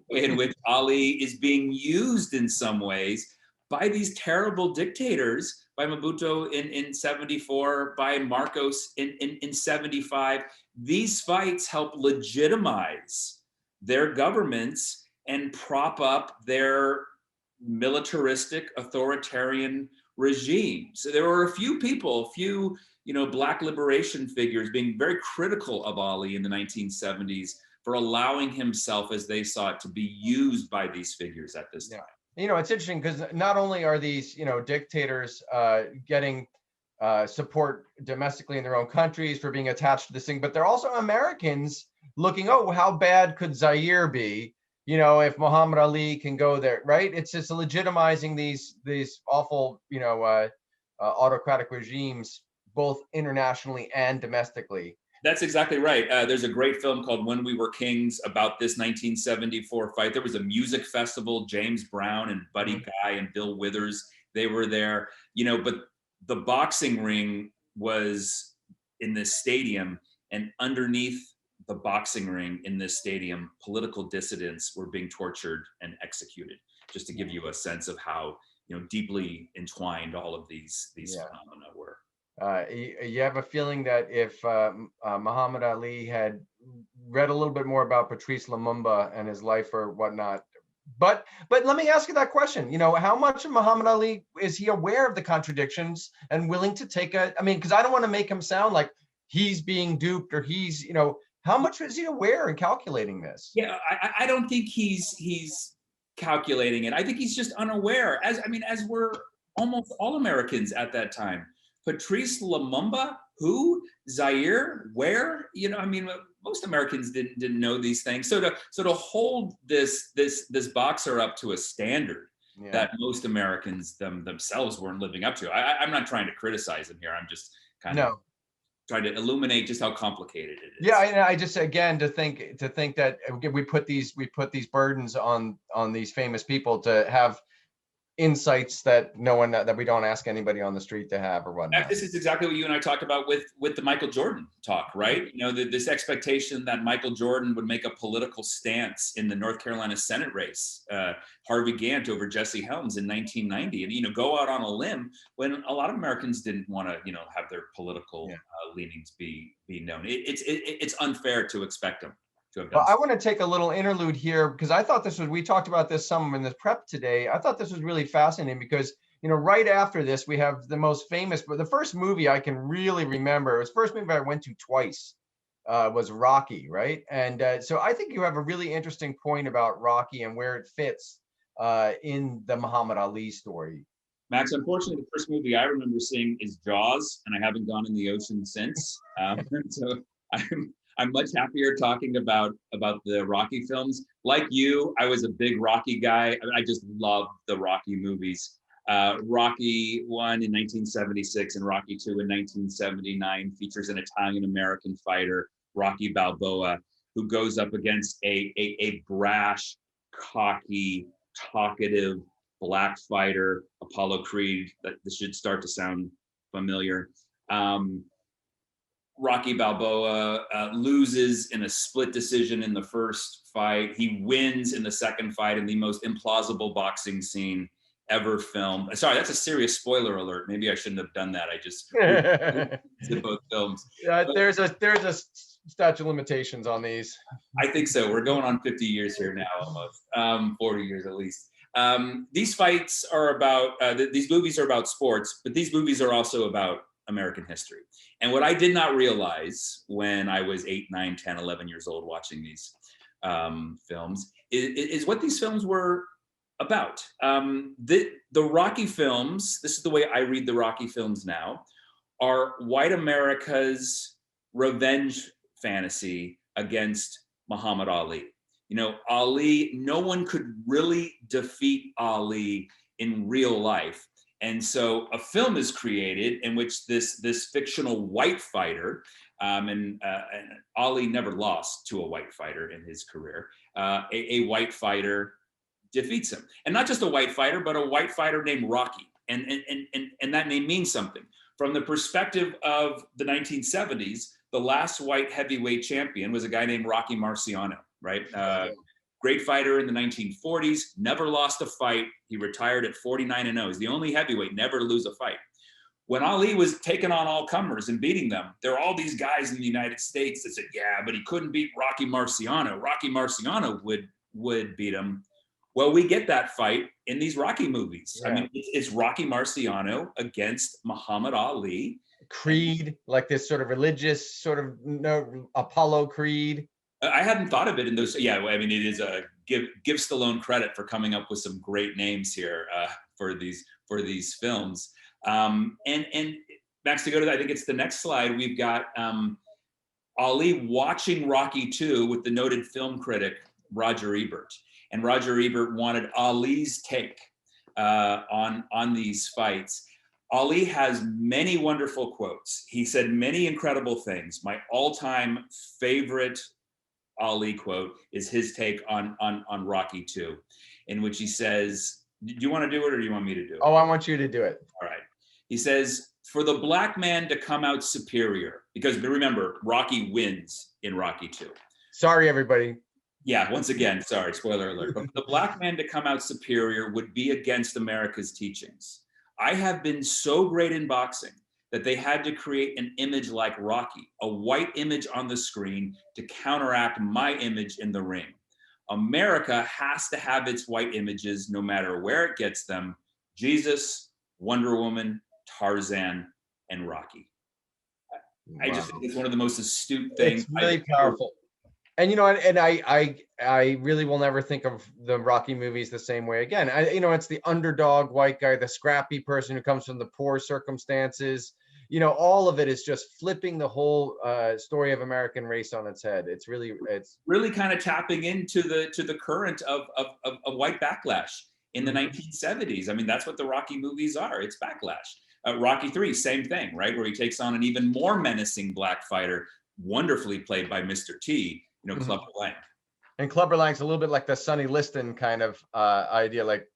in which Ali is being used in some ways by these terrible dictators, by Mobutu in 74, by Marcos in 75. These fights help legitimize their governments and prop up their militaristic authoritarian regime. So there were a few people, Black liberation figures being very critical of Ali in the 1970s for allowing himself, as they saw it, to be used by these figures at this time. It's interesting because not only are these, dictators getting support domestically in their own countries for being attached to this thing, but they're also Americans looking, oh, how bad could Zaire be? If Muhammad Ali can go there, right? It's just legitimizing these awful, autocratic regimes, both internationally and domestically. That's exactly right. There's a great film called When We Were Kings about this 1974 fight. There was a music festival. James Brown and Buddy Guy and Bill Withers, they were there. But the boxing ring was in this stadium, and underneath the boxing ring in this stadium, political dissidents were being tortured and executed, just to give you a sense of how deeply entwined all of these phenomena were. You have a feeling that if Muhammad Ali had read a little bit more about Patrice Lumumba and his life or whatnot, but let me ask you that question. How much of Muhammad Ali is he aware of the contradictions and willing to take because I don't want to make him sound like he's being duped or he's, how much is he aware and calculating this? Yeah, I don't think he's calculating it. I think he's just unaware, as were almost all Americans at that time. Patrice Lumumba, who? Zaire, where? Most Americans didn't know these things. So to hold this boxer up to a standard that most Americans themselves weren't living up to. I'm not trying to criticize him here. I'm just kind of trying to illuminate just how complicated it is. Yeah, and I just again to think that we put these burdens on these famous people to have insights that that we don't ask anybody on the street to have or whatnot. This is exactly what you and I talked about with the Michael Jordan talk, right? This expectation that Michael Jordan would make a political stance in the North Carolina Senate race, Harvey Gantt over Jesse Helms in 1990, and go out on a limb when a lot of Americans didn't want to have their political leanings be known. It's unfair to expect them. Well, I want to take a little interlude here because I thought we talked about this some in the prep today. I thought this was really fascinating because, right after this, we have the most famous, but the first movie I can really remember, it was the first movie I went to twice, was Rocky, right? And so I think you have a really interesting point about Rocky and where it fits in the Muhammad Ali story. Max, unfortunately, the first movie I remember seeing is Jaws, and I haven't gone in the ocean since. So I'm much happier talking about the Rocky films. Like you, I was a big Rocky guy. I just love the Rocky movies. Rocky 1 in 1976 and Rocky 2 in 1979 features an Italian-American fighter, Rocky Balboa, who goes up against a brash, cocky, talkative black fighter, Apollo Creed. That this should start to sound familiar. Rocky Balboa loses in a split decision in the first fight. He wins in the second fight in the most implausible boxing scene ever filmed. Sorry, that's a serious spoiler alert. Maybe I shouldn't have done that. I just did both films. There's a statute of limitations on these. I think so. We're going on 50 years here now, almost 40 years at least. These fights are about, these movies are about sports, but these movies are also about American history. And what I did not realize when I was 8, 9, 10, 11 years old watching these films is what these films were about. The Rocky films, this is the way I read the Rocky films now, are white America's revenge fantasy against Muhammad Ali. You know, Ali, no one could really defeat Ali in real life. And so a film is created in which this fictional white fighter, and Ali never lost to a white fighter in his career, a white fighter defeats him. And not just a white fighter, but a white fighter named Rocky. And that name means something. From the perspective of the 1970s, the last white heavyweight champion was a guy named Rocky Marciano, right? Great fighter in the 1940s, never lost a fight. He retired at 49-0. He's the only heavyweight never to lose a fight. When Ali was taking on all comers and beating them, there are all these guys in the United States that said, yeah, but he couldn't beat Rocky Marciano. Rocky Marciano would beat him. Well, we get that fight in these Rocky movies. Yeah. I mean, it's Rocky Marciano against Muhammad Ali. Creed, like this sort of religious sort of Apollo Creed. I hadn't thought of it in those. Yeah, I mean, it is a give Stallone credit for coming up with some great names here for these films. And Max, to go to that, I think it's the next slide. We've got Ali watching Rocky 2 with the noted film critic Roger Ebert, and Roger Ebert wanted Ali's take on these fights. Ali has many wonderful quotes. He said many incredible things. My all-time favorite Ali quote is his take on Rocky 2, in which he says, do you want to do it or do you want me to do it? Oh, I want you to do it. All right. He says, for the black man to come out superior, because remember, Rocky wins in Rocky 2. Sorry, everybody. Yeah, once again, sorry, spoiler alert. But for the black man to come out superior would be against America's teachings. I have been so great in boxing that they had to create an image like Rocky, a white image on the screen to counteract my image in the ring. America has to have its white images no matter where it gets them. Jesus, Wonder Woman, Tarzan, and Rocky. Wow. I just think it's one of the most astute things. It's really powerful. And, you know, and I really will never think of the Rocky movies the same way again. It's the underdog white guy, the scrappy person who comes from the poor circumstances. You know, all of it is just flipping the whole story of American race on its head. It's really kind of tapping into the current of white backlash in the 1970s. I mean, that's what the Rocky movies are. It's backlash. Rocky 3, same thing, right? Where he takes on an even more menacing black fighter, wonderfully played by Mr. T, Clubber Lang. And Clubber Lang's a little bit like the Sonny Liston kind of idea, like.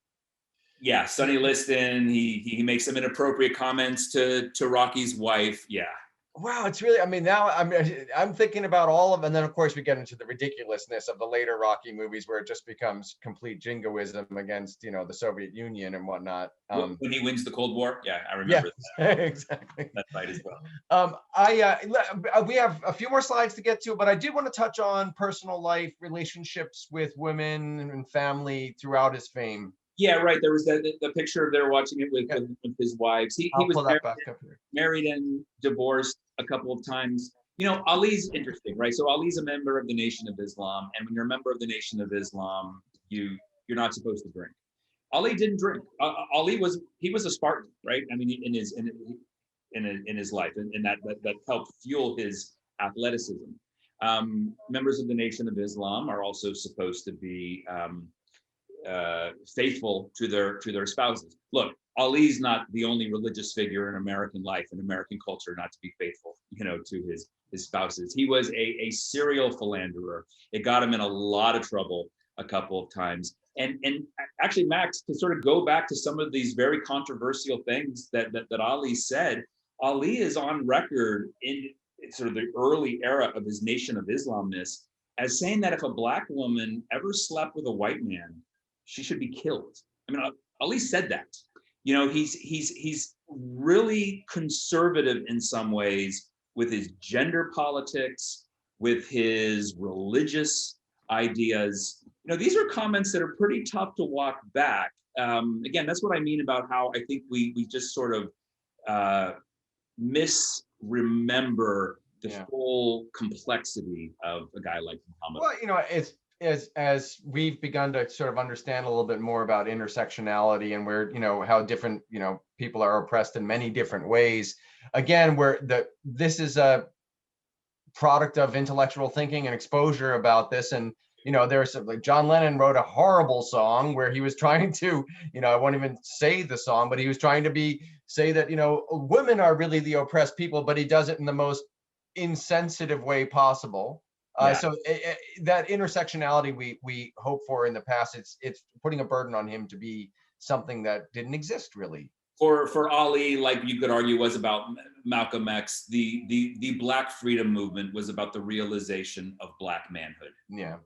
Yeah, Sonny Liston, he makes some inappropriate comments to Rocky's wife. Yeah. Wow, it's really, I mean, now I'm thinking about all of, and then of course we get into the ridiculousness of the later Rocky movies where it just becomes complete jingoism against, the Soviet Union and whatnot. When he wins the Cold War? Yeah, I remember that. Exactly. That fight as well. We have a few more slides to get to, but I did want to touch on personal life, relationships with women and family throughout his fame. Yeah, right. There was the picture of there watching it with his wives. He was married and divorced a couple of times. Ali's interesting, right? So Ali's a member of the Nation of Islam, and when you're a member of the Nation of Islam, you're not supposed to drink. Ali didn't drink. Ali was a Spartan, right? I mean, in his life, and that helped fuel his athleticism. Members of the Nation of Islam are also supposed to be faithful to their spouses. Look, Ali's not the only religious figure in American life and American culture not to be faithful, to his spouses. He was a serial philanderer. It got him in a lot of trouble a couple of times. And actually, Max, to sort of go back to some of these very controversial things that Ali said, Ali is on record in sort of the early era of his Nation of Islamness as saying that if a Black woman ever slept with a white man, she should be killed. I mean, Ali said that. He's really conservative in some ways with his gender politics, with his religious ideas. These are comments that are pretty tough to walk back. Again, that's what I mean about how I think we just sort of misremember the full complexity of a guy like Muhammad. Well, it's as we've begun to sort of understand a little bit more about intersectionality and where, how different, people are oppressed in many different ways. Again, this is a product of intellectual thinking and exposure about this. And, there's like John Lennon wrote a horrible song where he was trying to, I won't even say the song, but he was trying to say that, women are really the oppressed people, but he does it in the most insensitive way possible. So that intersectionality we hope for in the past, it's putting a burden on him to be something that didn't exist really. For Ali, like you could argue, was about Malcolm X. The Black freedom movement was about the realization of Black manhood. Yeah.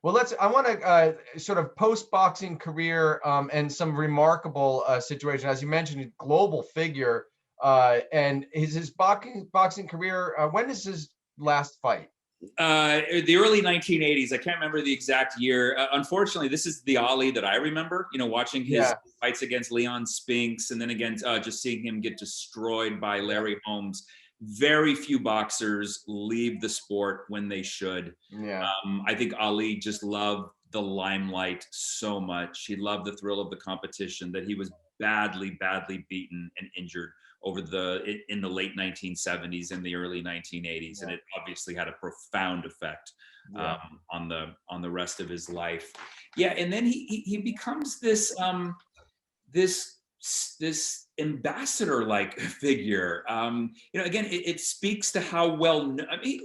Well, I want to sort of post-boxing career and some remarkable situation. As you mentioned, a global figure, and his boxing career. When is his last fight? The early 1980s. I can't remember the exact year. Unfortunately, this is the Ali that I remember, watching his fights against Leon Spinks, and then again, just seeing him get destroyed by Larry Holmes. Very few boxers leave the sport when they should. Yeah. I think Ali just loved the limelight so much. He loved the thrill of the competition that he was badly beaten and injured in the late 1970s and the early 1980s, and it obviously had a profound effect on the rest of his life. Yeah, and then he becomes this ambassador-like figure. Again, it speaks to how well.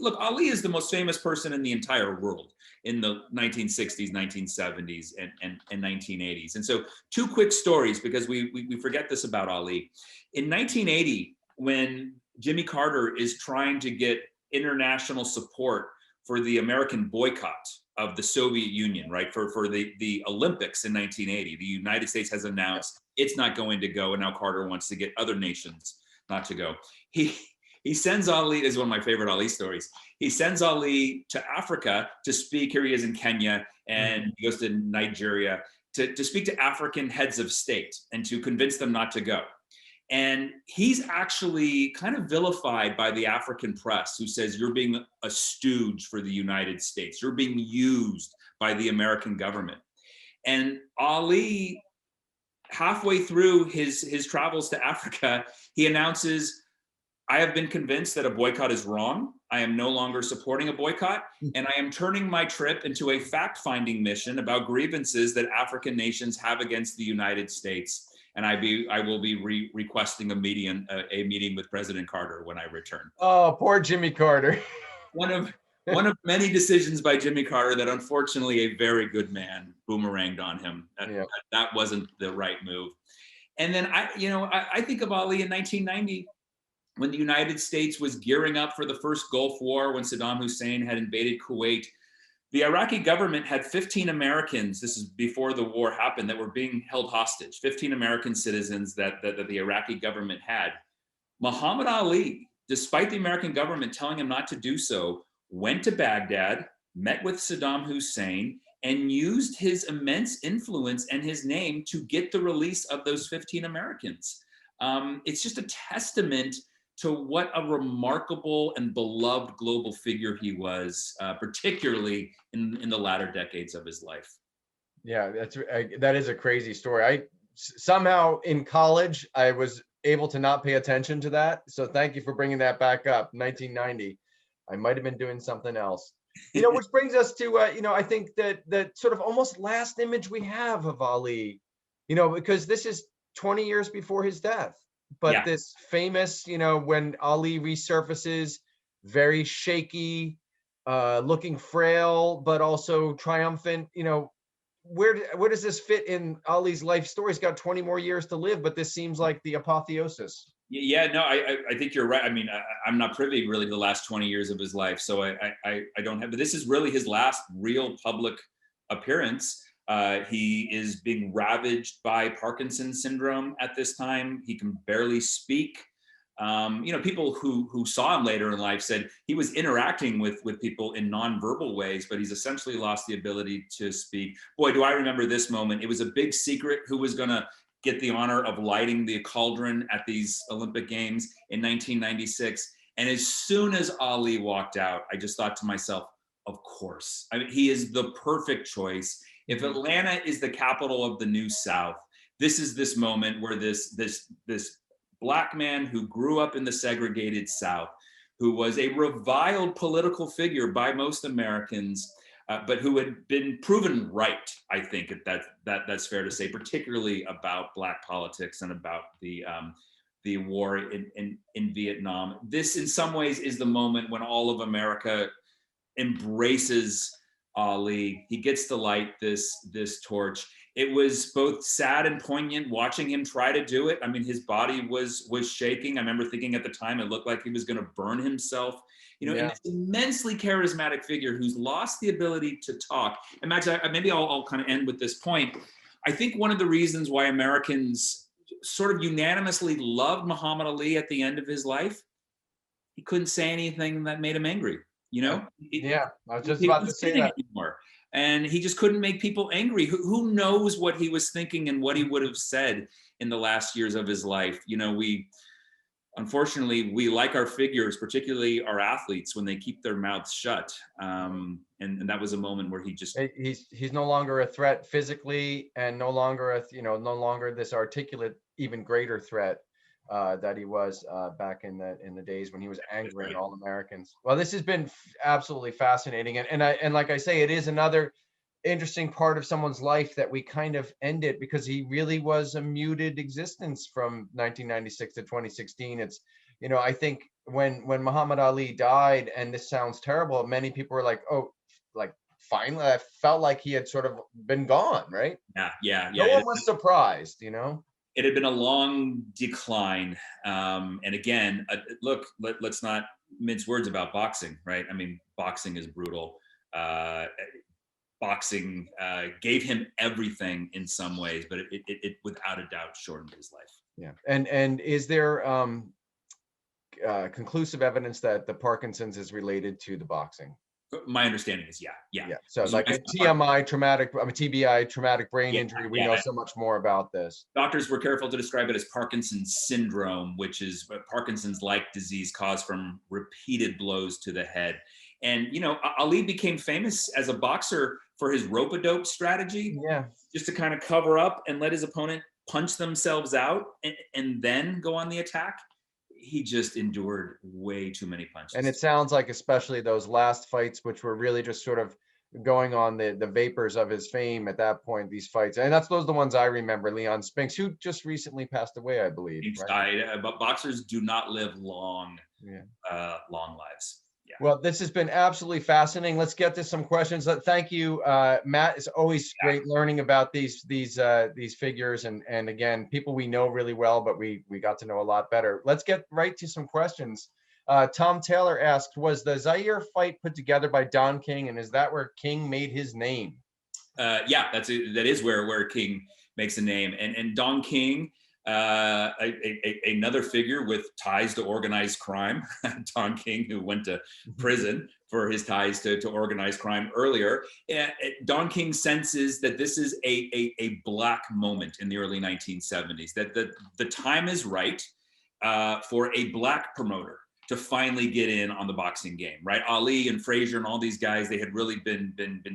Look, Ali is the most famous person in the entire world in the 1960s, 1970s, and 1980s. And so, two quick stories, because we forget this about Ali. In 1980, when Jimmy Carter is trying to get international support for the American boycott of the Soviet Union, right? For the Olympics in 1980, the United States has announced it's not going to go, and now Carter wants to get other nations not to go. He sends Ali, this is one of my favorite Ali stories. He sends Ali to Africa to speak. Here he is in Kenya, and he goes to Nigeria to speak to African heads of state and to convince them not to go. And he's actually kind of vilified by the African press, who says, you're being a stooge for the United States. You're being used by the American government. And Ali, halfway through his travels to Africa, he announces, I have been convinced that a boycott is wrong. I am no longer supporting a boycott, and I am turning my trip into a fact-finding mission about grievances that African nations have against the United States. And I will be requesting a meeting with President Carter when I return. Oh, poor Jimmy Carter. One of many decisions by Jimmy Carter that, unfortunately, a very good man boomeranged on him. That wasn't the right move. And then I think of Ali in 1990, when the United States was gearing up for the first Gulf War, when Saddam Hussein had invaded Kuwait. The Iraqi government had 15 Americans, this is before the war happened, that were being held hostage, 15 American citizens that the Iraqi government had. Muhammad Ali, despite the American government telling him not to do so, went to Baghdad, met with Saddam Hussein, and used his immense influence and his name to get the release of those 15 Americans. It's just a testament to what a remarkable and beloved global figure he was, particularly in the latter decades of his life. Yeah, that is a crazy story. Somehow in college, I was able to not pay attention to that. So thank you for bringing that back up, 1990. I might have been doing something else. Which brings us to, I think that sort of almost last image we have of Ali, because this is 20 years before his death. But Yeah. this famous, when Ali resurfaces, very shaky, looking frail, but also triumphant, where does this fit in Ali's life story? He's got 20 more years to live, but this seems like the apotheosis. Yeah, no, I think you're right. I mean, I'm not privy really to the last 20 years of his life, so I don't have. But this is really his last real public appearance. He is being ravaged by Parkinson's syndrome at this time. He can barely speak. People who saw him later in life said he was interacting with people in nonverbal ways, but he's essentially lost the ability to speak. Boy, do I remember this moment. It was a big secret who was going to get the honor of lighting the cauldron at these Olympic Games in 1996. And as soon as Ali walked out, I just thought to myself, of course. I mean, he is the perfect choice. If Atlanta is the capital of the New South, this is this moment where this Black man who grew up in the segregated South, who was a reviled political figure by most Americans, but who had been proven right, I think that's fair to say, particularly about Black politics and about the war in Vietnam. This, in some ways, is the moment when all of America embraces Ali. He gets to light this torch. It was both sad and poignant watching him try to do it. I mean, his body was shaking. I remember thinking at the time it looked like he was going to burn himself. And this immensely charismatic figure who's lost the ability to talk. And Max, maybe I'll kind of end with this point. I think one of the reasons why Americans sort of unanimously loved Muhammad Ali at the end of his life, he couldn't say anything that made him angry. Yeah, I was just about to say that. Anymore. And he just couldn't make people angry. Who knows what he was thinking and what he would have said in the last years of his life? Unfortunately, we like our figures, particularly our athletes, when they keep their mouths shut. And that was a moment where he's no longer a threat physically, and no longer no longer this articulate, even greater threat that he was back in the days when he was angering all Americans. Well, this has been absolutely fascinating, and like I say, it is another interesting part of someone's life that we kind of ended, because he really was a muted existence from 1996 to 2016. It's I think when Muhammad Ali died, and this sounds terrible, many people were like, oh, like finally, I felt like he had sort of been gone, right? Yeah. No one was surprised, It had been a long decline. And again, look, let's not mince words about boxing, right? I mean, boxing is brutal. Boxing gave him everything in some ways, but it without a doubt shortened his life. Yeah. And is there conclusive evidence that the Parkinson's is related to the boxing? My understanding is yeah. So like a TBI, traumatic brain injury, we know so much more about this. Doctors were careful to describe it as Parkinson's syndrome, which is Parkinson's-like disease caused from repeated blows to the head. And, Ali became famous as a boxer for his rope-a-dope strategy. Yeah. Just to kind of cover up and let his opponent punch themselves out and then go on the attack. He just endured way too many punches. And it sounds like especially those last fights, which were really just sort of going on the vapors of his fame at that point, these fights. And those are the ones I remember. Leon Spinks, who just recently passed away, I believe. Right? Died, but boxers do not live long lives. Yeah. Well, this has been absolutely fascinating. Let's get to some questions. Thank you, Matt. It's always great learning about these figures, and again, people we know really well, but we got to know a lot better. Let's get right to some questions. Tom Taylor asked, was the Zaire fight put together by Don King, and is that where King made his name? That is where King makes a name, and Don King, another figure with ties to organized crime, Don King, who went to prison for his ties to organized crime earlier. Don King senses that this is a Black moment in the early 1970s, that the time is right for a Black promoter to finally get in on the boxing game, right? Ali and Frazier and all these guys, they had really been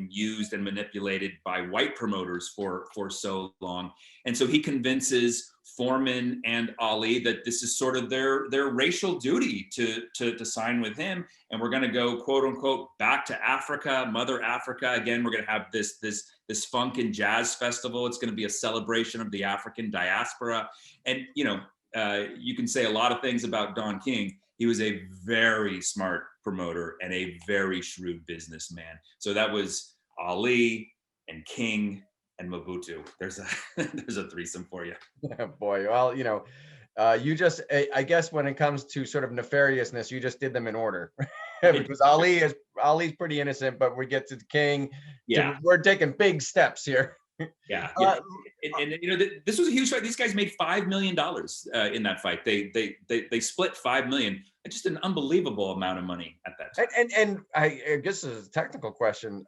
used and manipulated by white promoters for so long. And so he convinces Foreman and Ali that this is sort of their racial duty to sign with him. And we're going to go, quote unquote, back to Africa, Mother Africa. Again, we're going to have this funk and jazz festival. It's going to be a celebration of the African diaspora. And, you know, you can say a lot of things about Don King. He was a very smart promoter and a very shrewd businessman. So that was Ali and King and Mobutu. There's a threesome for you. Yeah, boy. Well, you know, you just, I guess when it comes to sort of nefariousness, you just did them in order. Because Ali's pretty innocent, but we get to the King. Yeah. We're taking big steps here. Yeah. And you know, this was a huge fight. These guys made $5 million in that fight. They split $5 million. It's just an unbelievable amount of money at that time. And I guess this is a technical question.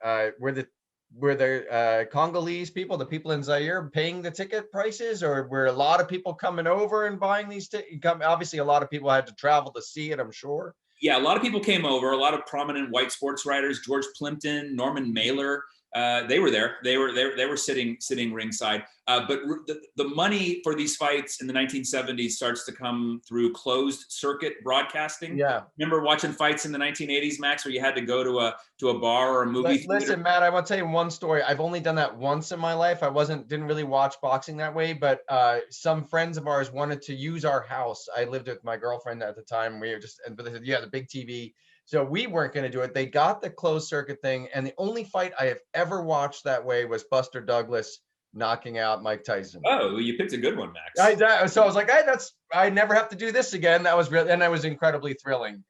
Were the Congolese people, the people in Zaire, paying the ticket prices, or were a lot of people coming over and buying these tickets? Obviously, a lot of people had to travel to see it, I'm sure. Yeah, a lot of people came over. A lot of prominent white sports writers, George Plimpton, Norman Mailer. They were there. They were sitting ringside. But the money for these fights in the 1970s starts to come through closed circuit broadcasting. Yeah. Remember watching fights in the 1980s, Max, where you had to go to a bar or a movie theater? Listen, Matt, I want to tell you one story. I've only done that once in my life. I didn't really watch boxing that way, but some friends of ours wanted to use our house. I lived with my girlfriend at the time. But they said, yeah, the big TV. So we weren't going to do it. They got the closed circuit thing. And the only fight I have ever watched that way was Buster Douglas knocking out Mike Tyson. Oh, you picked a good one, Max. So I was like, hey, I never have to do this again. That was real. And that was incredibly thrilling.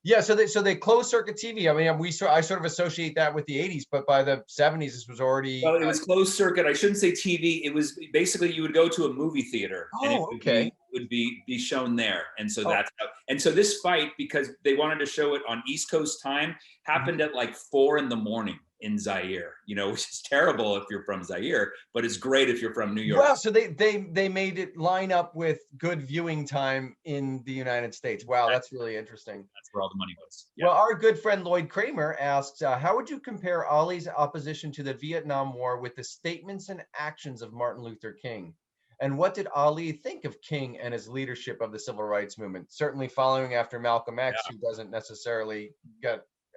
Yeah. So they closed circuit TV. I mean, I sort of associate that with the 80s, but by the 70s, this was already. Well, it was closed circuit. I shouldn't say TV. It was basically you would go to a movie theater and it would be shown there. And so that's how, and so this fight, because they wanted to show it on East Coast time, happened at like 4 a.m. in Zaire, you know, which is terrible if you're from Zaire, but it's great if you're from New York. Well, so they made it line up with good viewing time in the United States. Wow, that's really interesting. That's where all the money was. Yeah. Well, our good friend Lloyd Kramer asks, how would you compare Ali's opposition to the Vietnam War with the statements and actions of Martin Luther King? And what did Ali think of King and his leadership of the civil rights movement? Certainly following after Malcolm X, who doesn't necessarily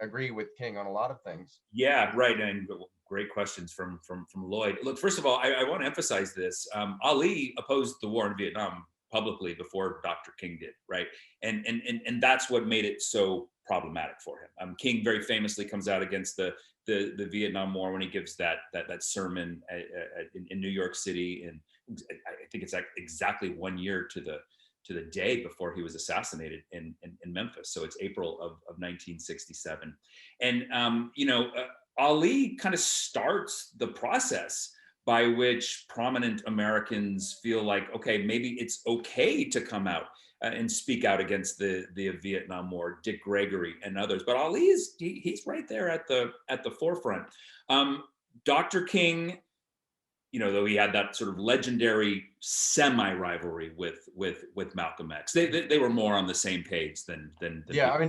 agree with King on a lot of things. Yeah, right. And great questions from Lloyd. Look, first of all, I want to emphasize this. Ali opposed the war in Vietnam publicly before Dr. King did, right? And that's what made it so problematic for him. King very famously comes out against the Vietnam War when he gives that sermon in New York City, and I think it's exactly 1 year to the day before he was assassinated in Memphis. So it's April of 1967. And, Ali kind of starts the process by which prominent Americans feel like, okay, maybe it's okay to come out and speak out against the Vietnam War, Dick Gregory and others. But Ali he's right there at the forefront. Dr. King, though he had that sort of legendary semi-rivalry with Malcolm X, they were more on the same page than yeah. I mean,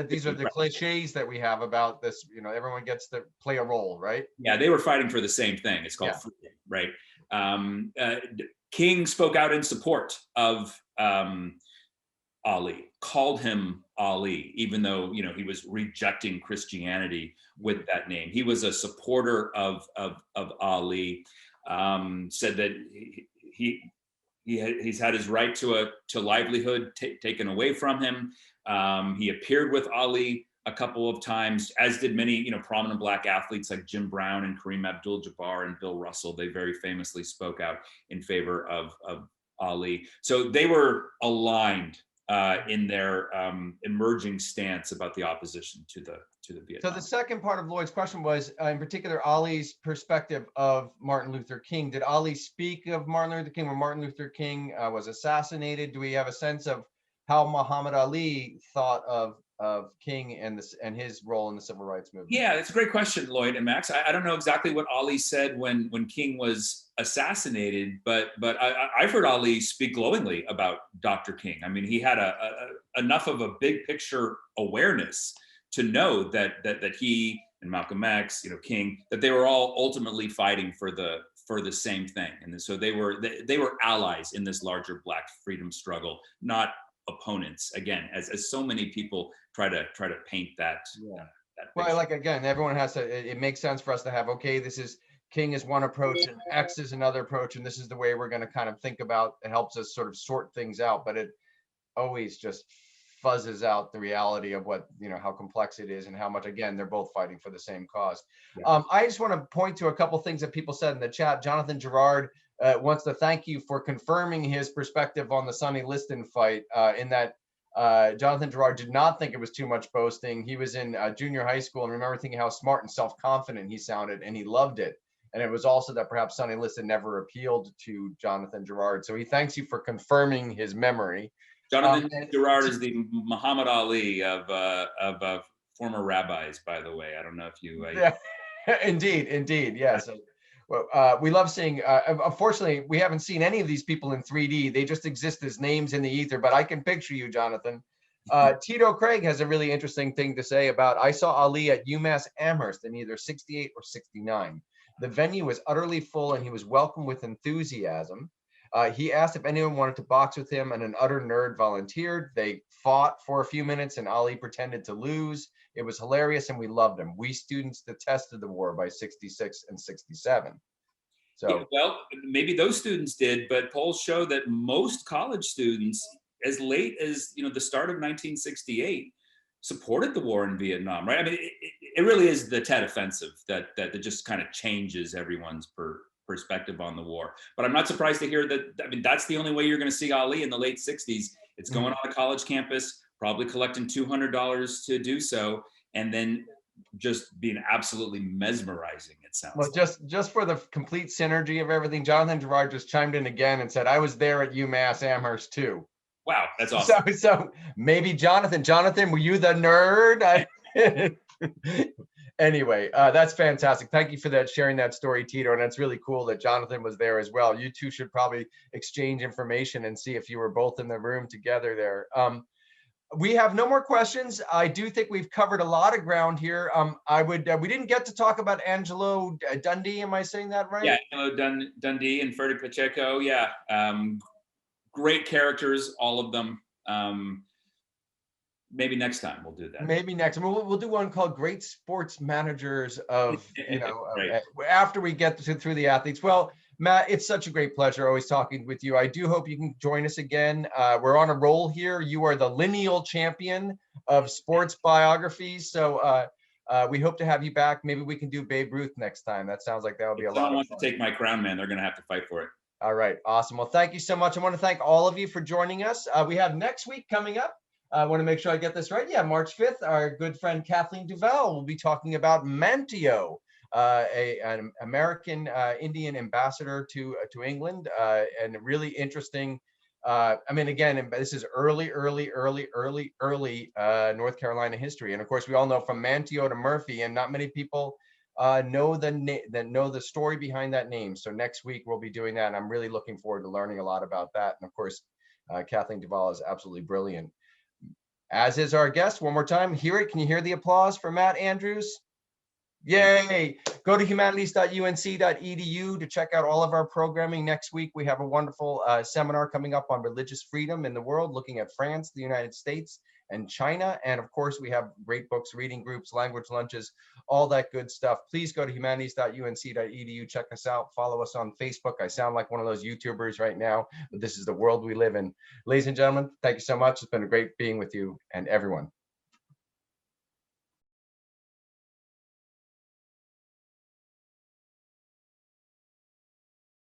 these are the cliches that we have about this. Everyone gets to play a role, right? Yeah, they were fighting for the same thing. It's called freedom, right? King spoke out in support of Ali, called him Ali, even though he was rejecting Christianity with that name. He was a supporter of Ali. Said that he's had his right to livelihood taken away from him. He appeared with Ali a couple of times, as did many prominent Black athletes like Jim Brown and Kareem Abdul-Jabbar and Bill Russell. They very famously spoke out in favor of Ali. So they were aligned in their emerging stance about the opposition to the Vietnam. So the second part of Lloyd's question was, in particular, Ali's perspective of Martin Luther King. Did Ali speak of Martin Luther King when Martin Luther King was assassinated? Do we have a sense of how Muhammad Ali thought of of King and this and his role in the civil rights movement? Yeah, it's a great question, Lloyd and Max. I don't know exactly what Ali said when King was assassinated, but I've heard Ali speak glowingly about Dr. King. I mean, he had enough of a big picture awareness to know that he and Malcolm X, King, that they were all ultimately fighting for the same thing, and so they were allies in this larger Black freedom struggle, not opponents. Again, as so many people try to paint that. Yeah. That Well, like again, everyone has to. It makes sense for us to have. Okay, this is King is one approach, and X is another approach, and this is the way we're going to kind of think about. It helps us sort of sort things out, but it always just fuzzes out the reality of what how complex it is and how much again they're both fighting for the same cause. Yeah. I just want to point to a couple things that people said in the chat. Jonathan Gerard wants to thank you for confirming his perspective on the Sonny Liston fight. In that Jonathan Gerard did not think it was too much boasting. He was in junior high school and remember thinking how smart and self-confident he sounded, and he loved it. And it was also that perhaps Sonny Liston never appealed to Jonathan Gerard. So he thanks you for confirming his memory. Jonathan Gerard is the Muhammad Ali of former rabbis, by the way. I don't know if you. Yeah, indeed, yes. Well, we love seeing. Unfortunately, we haven't seen any of these people in 3D. They just exist as names in the ether. But I can picture you, Jonathan. Tito Craig has a really interesting thing to say about. I saw Ali at UMass Amherst in either '68 or '69. The venue was utterly full, and he was welcomed with enthusiasm. He asked if anyone wanted to box with him, and an utter nerd volunteered. They fought for a few minutes, and Ali pretended to lose. It was hilarious, and we loved him. We students detested the war by '66 and '67. So, yeah, well, maybe those students did, but polls show that most college students, as late as the start of 1968, supported the war in Vietnam. Right? I mean, it really is the Tet Offensive that just kind of changes everyone's perspective on the war. But I'm not surprised to hear that. I mean, that's the only way you're going to see Ali in the late 60s. It's going on a college campus, probably collecting $200 to do so, and then just being absolutely mesmerizing, it sounds. Well, just for the complete synergy of everything, Jonathan Gerard just chimed in again and said, I was there at UMass Amherst too. Wow, that's awesome. So maybe Jonathan, were you the nerd? Anyway, that's fantastic. Thank you for that, sharing that story, Tito. And it's really cool that Jonathan was there as well. You two should probably exchange information and see if you were both in the room together there. We have no more questions. I do think we've covered a lot of ground here. We didn't get to talk about Angelo Dundee. Am I saying that right? Yeah, Angelo Dundee and Ferdy Pacheco. Yeah, great characters, all of them. Maybe next time we'll do that. Maybe next time we'll do one called "Great Sports Managers of Right. After we get through the athletes." Well, Matt, it's such a great pleasure always talking with you. I do hope you can join us again. We're on a roll here. You are the lineal champion of sports biographies, so we hope to have you back. Maybe we can do Babe Ruth next time. That sounds like that would be a lot of fun. Someone wants to take my crown, man. They're going to have to fight for it. All right, awesome. Well, thank you so much. I want to thank all of you for joining us. We have next week coming up. I want to make sure I get this right. Yeah, March 5th, our good friend Kathleen Duval will be talking about Manteo, an American Indian ambassador to England, and really interesting. I mean, again, this is early North Carolina history, and of course, we all know from Manteo to Murphy, and not many people know the story behind that name. So next week we'll be doing that, and I'm really looking forward to learning a lot about that. And of course, Kathleen Duval is absolutely brilliant. As is our guest. One more time, hear it. Can you hear the applause for Matt Andrews? Yay! Go to humanities.unc.edu to check out all of our programming. Next week, we have a wonderful seminar coming up on religious freedom in the world, looking at France, the United States, and China. And of course, we have great books, reading groups, language lunches, all that good stuff. Please go to humanities.unc.edu. Check us out. Follow us on Facebook. I sound like one of those YouTubers right now, but this is the world we live in. Ladies and gentlemen, thank you so much. It's been great being with you and everyone.